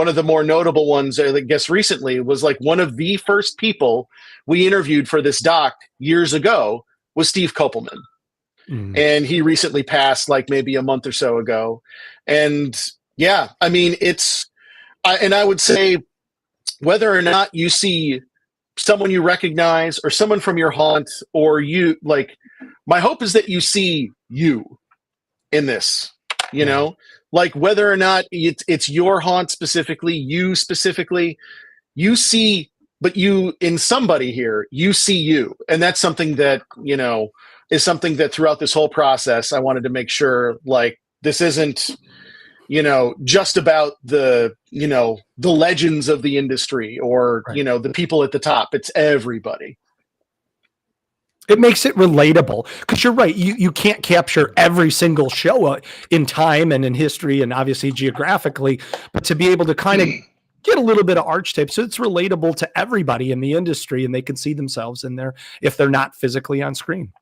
of the more notable ones, I guess recently, was like one of the first people we interviewed for this doc years ago was Steve Kopelman. And he recently passed, like maybe a month or so ago. And yeah, I mean, and I would say whether or not you see someone you recognize or someone from your haunt, or you, like, my hope is that you see you in this, like whether or not it's your haunt specifically, you specifically, you see, but you, in somebody here, you see you. And that's something that, is something that throughout this whole process, I wanted to make sure, like, this isn't, just about the legends of the industry or, the people at the top. It's everybody. It makes it relatable, because you're right. You can't capture every single show in time and in history and obviously geographically, but to be able to kind of get a little bit of archetype, so it's relatable to everybody in the industry and they can see themselves in there if they're not physically on screen.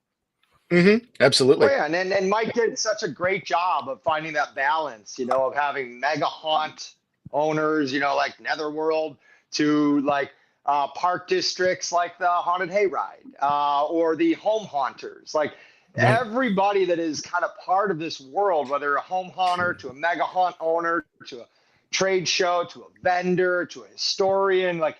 Mm-hmm. Absolutely. Oh, yeah, and Mike did such a great job of finding that balance, of having mega haunt owners, like Netherworld, to like park districts like the Haunted Hayride, or the home haunters, like everybody that is kind of part of this world, whether a home haunter to a mega haunt owner to a trade show to a vendor to a historian, like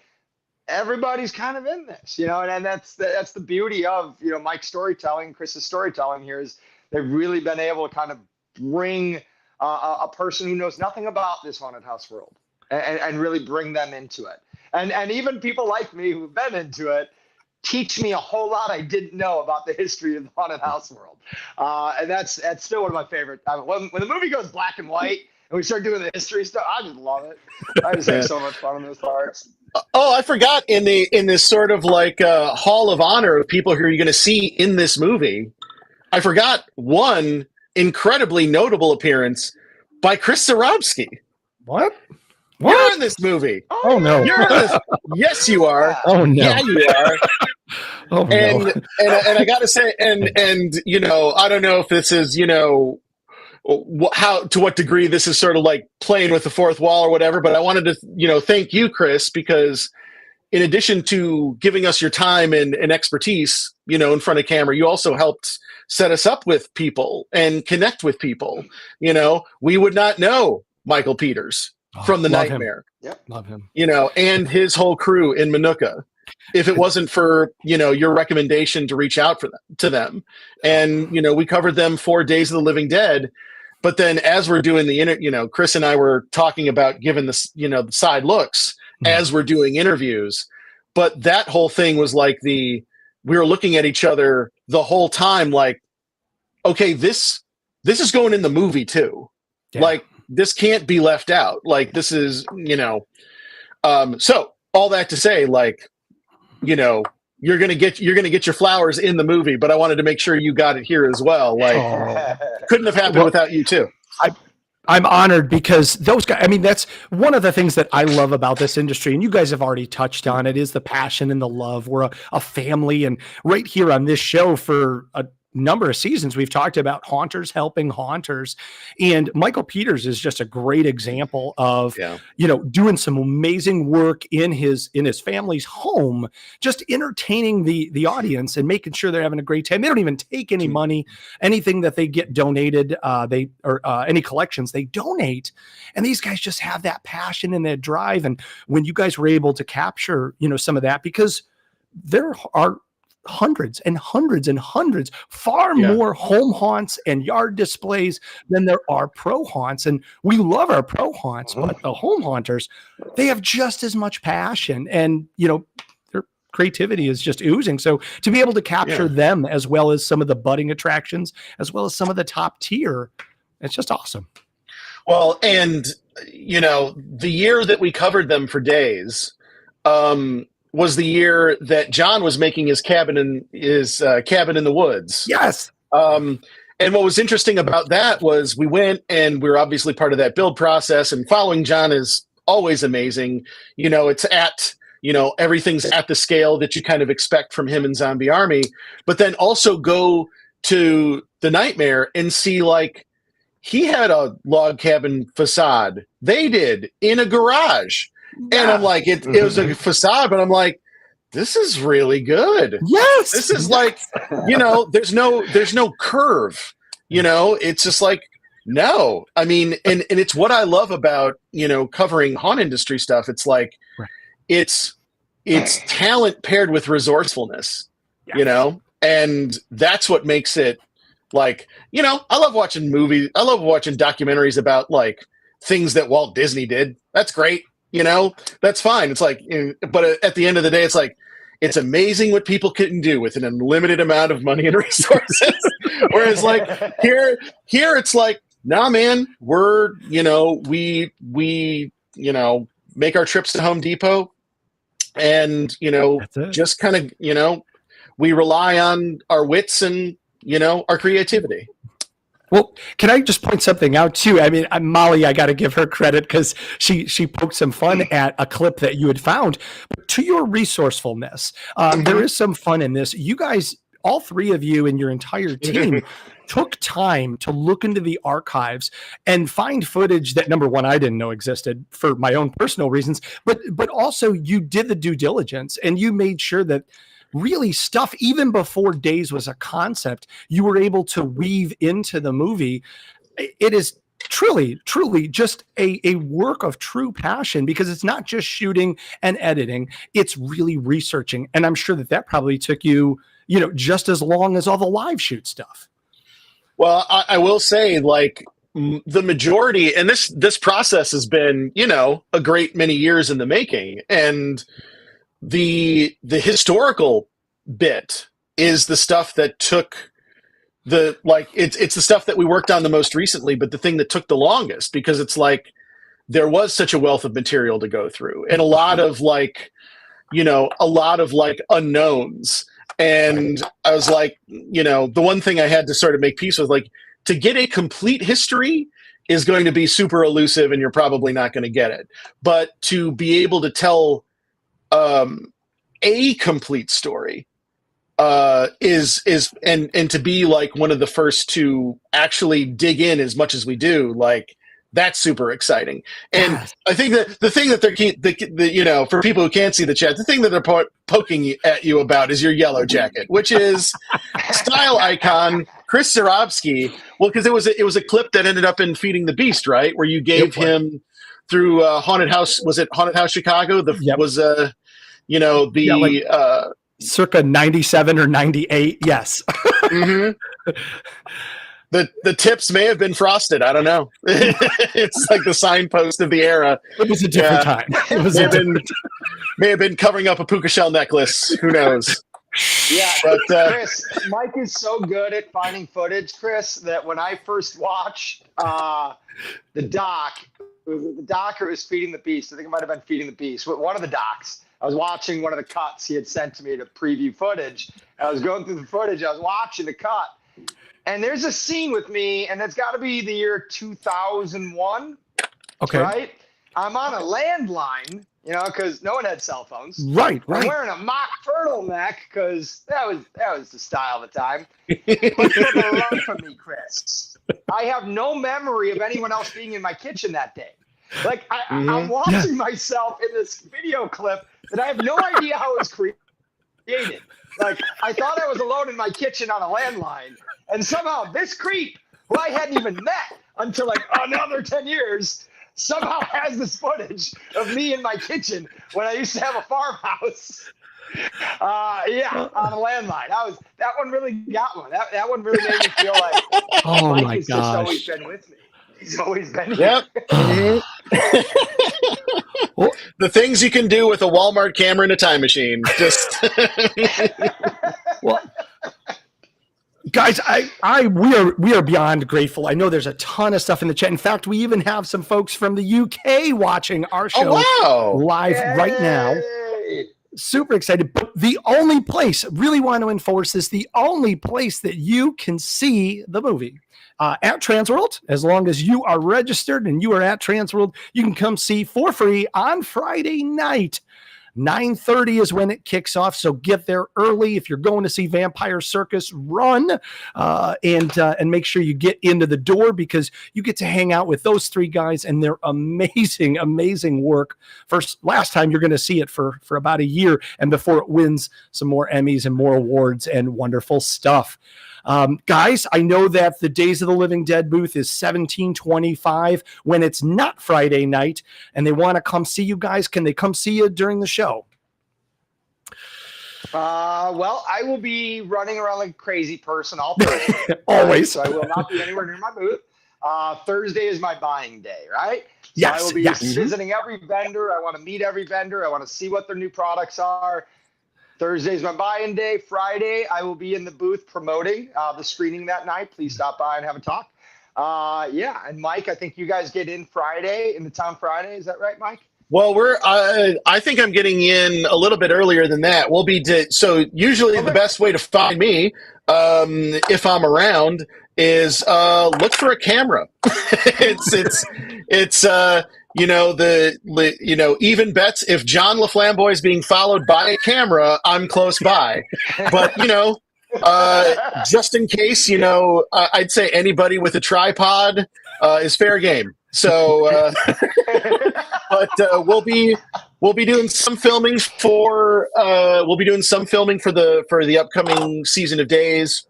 everybody's kind of in this, and that's the beauty of, Mike's storytelling, Chris's storytelling here, is they've really been able to kind of bring a person who knows nothing about this haunted house world and really bring them into it. And even people like me who've been into it teach me a whole lot I didn't know about the history of the haunted house world. And that's still one of my favorite. When the movie goes black and white and we start doing the history stuff, I just love it. I just have so much fun in those parts. Oh, I forgot, in this sort of like hall of honor of people who you're going to see in this movie, I forgot one incredibly notable appearance by Chris Zarobski. What? You're in this movie. Oh no! You're in this. Yes, you are. Oh no! Yeah, you are. Oh no! And I gotta say, and I don't know if this is how, to what degree this is sort of like playing with the fourth wall or whatever, but I wanted to thank you, Chris, because in addition to giving us your time and expertise, in front of camera, you also helped set us up with people and connect with people. We would not know Michael Peters from The Nightmare. Yep. Love him. And his whole crew in Manuka, if it wasn't for, your recommendation to reach out to them. And, we covered them for Days of the Living Dead. But then as we're doing the Chris and I were talking about giving this, the side looks as we're doing interviews. But that whole thing was like we were looking at each other the whole time, like, okay, this is going in the movie too. Yeah. Like, this can't be left out. Like, this is, so all that to say, like, you're gonna get your flowers in the movie, but I wanted to make sure you got it here as well. Like, couldn't have happened without you too. I'm honored, because those guys, I mean, that's one of the things that I love about this industry, and you guys have already touched on it, is the passion and the love. We're a family, and right here on this show for a number of seasons, we've talked about haunters helping haunters, and Michael Peters is just a great example of doing some amazing work in his family's home, just entertaining the audience and making sure they're having a great time. They don't even take any money. Anything that they get donated, any collections they donate, and these guys just have that passion and that drive. And when you guys were able to capture some of that, because there are hundreds and hundreds and hundreds, far more home haunts and yard displays than there are pro haunts. And we love our pro haunts, but the home haunters, they have just as much passion, and their creativity is just oozing. So to be able to capture them, as well as some of the budding attractions, as well as some of the top tier, it's just awesome. Well, and the year that we covered them for days, was the year that John was making his cabin in the woods. Yes. And what was interesting about that was we went and we were obviously part of that build process, and following John is always amazing. You know, it's at, you know, everything's at the scale that you kind of expect from him and Zombie Army, but then also go to the Nightmare and see, like, he had a log cabin facade. They did in a garage. Yeah. And I'm like, it was a facade, but I'm like, this is really good. Yes. This is like, you know, there's no curve, you know, it's just like, no, I mean, and it's what I love about, you know, covering haunt industry stuff. It's like, it's talent paired with resourcefulness, you know, and that's what makes it, like, you know, I love watching movies. I love watching documentaries about, like, things that Walt Disney did. That's great. You know, that's fine. It's like, but at the end of the day, it's like, it's amazing what people can do with an unlimited amount of money and resources. Whereas, like, here it's like, nah, man, we're, you know, we, you know, make our trips to Home Depot and, you know, just kind of, you know, we rely on our wits and, you know, our creativity. Well, can I just point something out too? I mean, Molly, I got to give her credit because she poked some fun at a clip that you had found. But to your resourcefulness, there is some fun in this. You guys, all three of you and your entire team took time to look into the archives and find footage that, number one, I didn't know existed for my own personal reasons, but also you did the due diligence and you made sure that really stuff, even before Days was a concept, you were able to weave into the movie. It is truly just a work of true passion, because it's not just shooting and editing, it's really researching. And I'm sure that probably took you, you know, just as long as all the live shoot stuff. Well, I will say, like, the majority, and this process has been, you know, a great many years in the making, and the historical bit is the stuff that took the, like, it's the stuff that we worked on the most recently, but the thing that took the longest, because it's like there was such a wealth of material to go through and a lot of, like, you know, unknowns. And I was like, you know, the one thing I had to sort of make peace with, like, to get a complete history is going to be super elusive and you're probably not going to get it. But to be able to tell a complete story is to be, like, one of the first to actually dig in as much as we do, like, that's super exciting. And I think that the thing that they're, you know, for people who can't see the chat, the thing that they're poking at you about is your yellow jacket, which is style icon Chris Zarobsky. Well, because it was a clip that ended up in Feeding the Beast, right, where you gave him through Haunted House. Was it Haunted House Chicago? Was you know, the circa 97 or 98. Yes. The tips may have been frosted. I don't know. It's like the signpost of the era. It was a different time. It was may have been covering up a puka shell necklace. Who knows? Yeah, but Chris, Mike is so good at finding footage, Chris, that when I first watched the doc, it was the doc or it was Feeding the Beast. I think it might have been Feeding the Beast. One of the docs. I was watching one of the cuts he had sent to me to preview footage. I was going through the footage. I was watching the cut. And there's a scene with me, and it's got to be the year 2001. Okay. Right? I'm on a landline, you know, because no one had cell phones. Right. I'm wearing a mock turtleneck because that was the style of the time. But for the life of me, Chris, I have no memory of anyone else being in my kitchen that day. Like, I'm watching myself in this video clip that I have no idea how it was created. Like, I thought I was alone in my kitchen on a landline, and somehow this creep, who I hadn't even met until like another 10 years, somehow has this footage of me in my kitchen when I used to have a farmhouse. On a landline. That one really got one. That one really made me feel like Mike has just always been with me. He's always been here. Yep. The things you can do with a Walmart camera and a time machine. Just well, guys, we are beyond grateful. I know there's a ton of stuff in the chat. In fact, we even have some folks from the UK watching our show live right now. Super excited. But the only place, really want to enforce this, the only place that you can see the movie at TransWorld, as long as you are registered and you are at TransWorld, you can come see for free on Friday night. 9:30 is when it kicks off, so get there early. If you're going to see Vampire Circus, run and make sure you get into the door, because you get to hang out with those three guys and their amazing work. Last time you're going to see it for about a year, and before it wins some more Emmys and more awards and wonderful stuff. Guys, I know that the Days of the Living Dead booth is $17.25 when it's not Friday night, and they want to come see you guys. Can they come see you during the show? Well, I will be running around like a crazy person all Thursday. Always. So I will not be anywhere near my booth. Thursday is my buying day, right? So Yes, I will be yes. visiting every vendor. I want to meet every vendor. I want to see what their new products are. Thursday is my buy-in day. Friday, I will be in the booth promoting the screening that night. Please stop by and have a talk. Yeah, and Mike, I think you guys get in Friday, in the town Friday. Is that right, Mike? Well, I think I'm getting in a little bit earlier than that. So usually the best way to find me, if I'm around, is look for a camera. It's even bets. If John LaFlamboy is being followed by a camera, I'm close by. But just in case, I'd say anybody with a tripod is fair game. So, but we'll be doing some filming for the upcoming season of Days.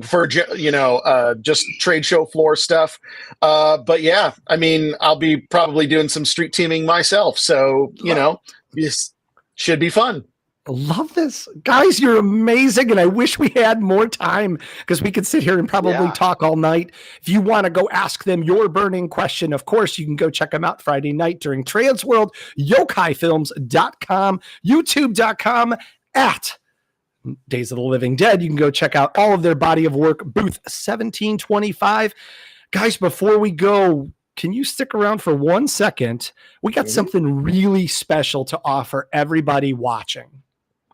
For just trade show floor stuff, but yeah, I mean, I'll be probably doing some street teaming myself, so this should be fun. Love this. Guys, you're amazing, and I wish we had more time, because we could sit here and probably talk all night. If you want to go ask them your burning question, of course, you can go check them out Friday night during TransWorld, yokaifilms.com, youtube.com, at Days of the Living Dead. You can go check out all of their body of work, booth 1725. Guys, before we go, can you stick around for 1 second? We got something really special to offer everybody watching.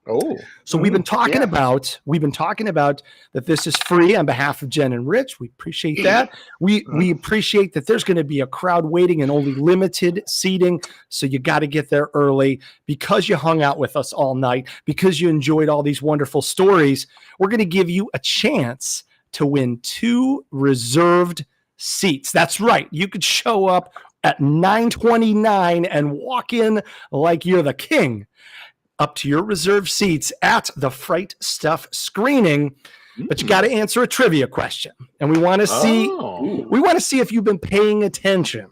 Oh, so we've been talking about that this is free on behalf of Jen and Rich. We appreciate that. We appreciate that there's going to be a crowd waiting and only limited seating. So you got to get there early, because you hung out with us all night, because you enjoyed all these wonderful stories. We're going to give you a chance to win 2 reserved seats. That's right. You could show up at 9:29 and walk in like you're the king, up to your reserved seats at the Fright Stuff screening. But you got to answer a trivia question, and we want to see if you've been paying attention.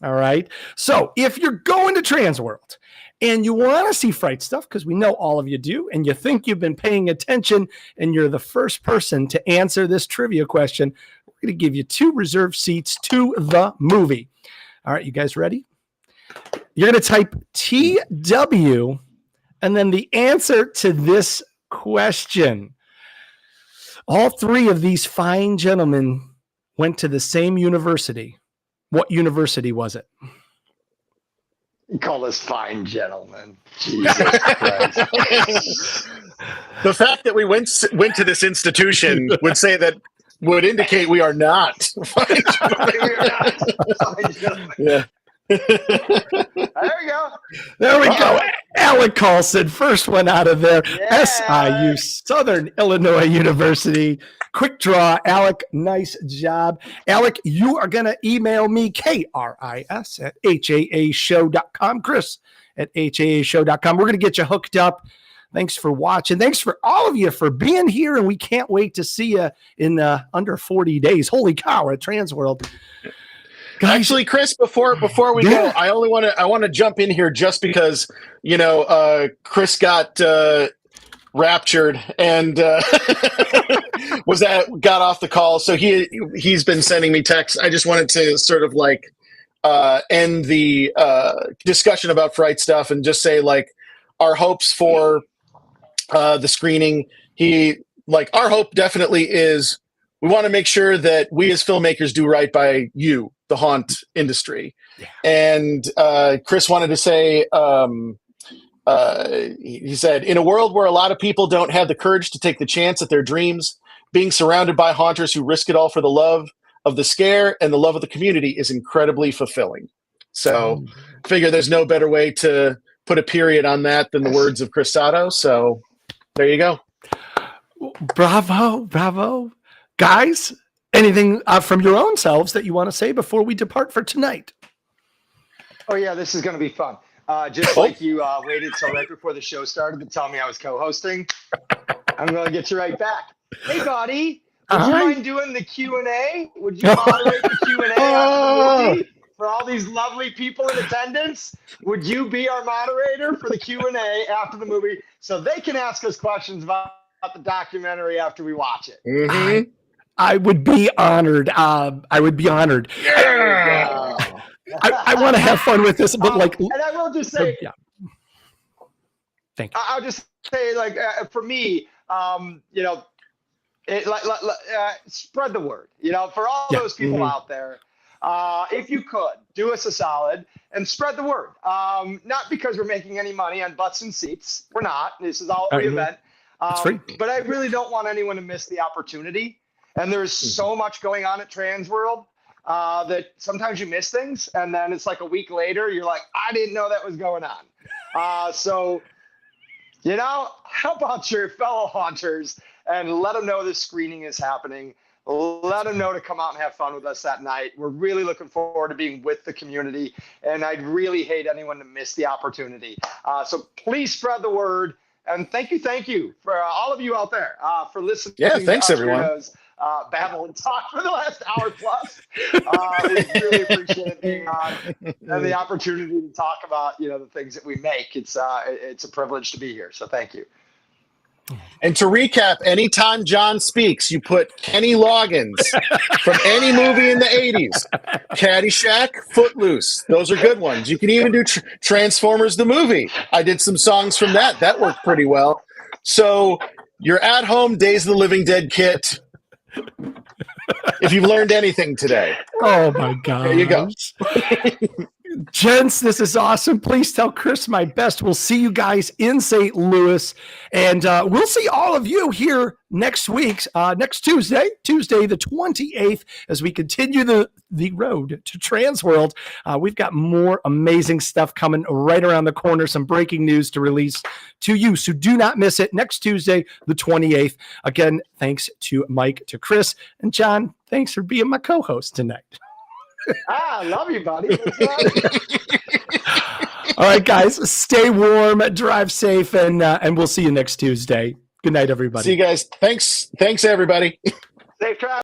All right. So if you're going to TransWorld and you want to see Fright Stuff, because we know all of you do, and you think you've been paying attention, and you're the first person to answer this trivia question, we're going to give you 2 reserved seats to the movie. All right, you guys ready? You're going to type TW and then the answer to this question. All 3 of these fine gentlemen went to the same university. What university was it? You call us fine gentlemen. Jesus Christ. The fact that we went to this institution would indicate we are not fine gentlemen. Yeah. There we go. There we go. Alec Carlson, first one out of there. Yeah. SIU, Southern Illinois University. Quick draw. Alec, nice job. Alec, you are going to email me, KRIS@HAAshow.com. Chris at HAAshow.com. We're going to get you hooked up. Thanks for watching. Thanks for all of you for being here, and we can't wait to see you in under 40 days. Holy cow, at TransWorld. Actually, Chris, before we go, I want to jump in here just because Chris got raptured and got off the call, so he's been sending me texts. I just wanted to sort of end the discussion about Fright Stuff and just say our hopes for the screening. Our hope definitely is we want to make sure that we as filmmakers do right by the haunt industry. Yeah. And Chris wanted to say he said, in a world where a lot of people don't have the courage to take the chance at their dreams, being surrounded by haunters who risk it all for the love of the scare and the love of the community is incredibly fulfilling. So figure there's no better way to put a period on that than the words of Chris Sato. So there you go. Bravo. Guys, anything from your own selves that you want to say before we depart for tonight? Oh, yeah, this is going to be fun. Just like you waited till right before the show started to tell me I was co-hosting, I'm going to get you right back. Hey, buddy, would you mind doing the Q&A? Would you moderate the Q&A after the movie for all these lovely people in attendance? Would you be our moderator for the Q&A after the movie so they can ask us questions about the documentary after we watch it? Mm-hmm. I would be honored. Yeah. I want to have fun with this, but and I will just say, thank you. I'll just say, for me, spread the word. For all those people out there, if you could do us a solid and spread the word. Not because we're making any money on butts and seats. We're not. This is all a free event. It's free. But I really don't want anyone to miss the opportunity. And there's so much going on at TransWorld that sometimes you miss things, and then it's like a week later, you're like, I didn't know that was going on. So, how about your fellow haunters and let them know this screening is happening. Let them know to come out and have fun with us that night. We're really looking forward to being with the community, and I'd really hate anyone to miss the opportunity. So please spread the word, and thank you for all of you out there for listening. Yeah, thanks everyone. Babble and talk for the last hour plus. We really appreciate being on and the opportunity to talk about the things that we make. It's a privilege to be here. So thank you. And to recap, anytime John speaks, you put Kenny Loggins from any movie in the 80s. Caddyshack, Footloose. Those are good ones. You can even do Transformers the movie. I did some songs from that. That worked pretty well. So your at-home Days of the Living Dead kit. If you've learned anything today. Oh my God. There you go. Gents, this is awesome. Please tell Chris my best. We'll see you guys in St. Louis. And we'll see all of you here next week, next Tuesday the 28th, as we continue the road to TransWorld. We've got more amazing stuff coming right around the corner, some breaking news to release to you. So do not miss it next Tuesday, the 28th. Again, thanks to Mike, to Chris, and John. Thanks for being my co-host tonight. I love you, buddy. All right, guys, stay warm, drive safe, and we'll see you next Tuesday. Good night, everybody. See you guys. Thanks, everybody. Safe travel.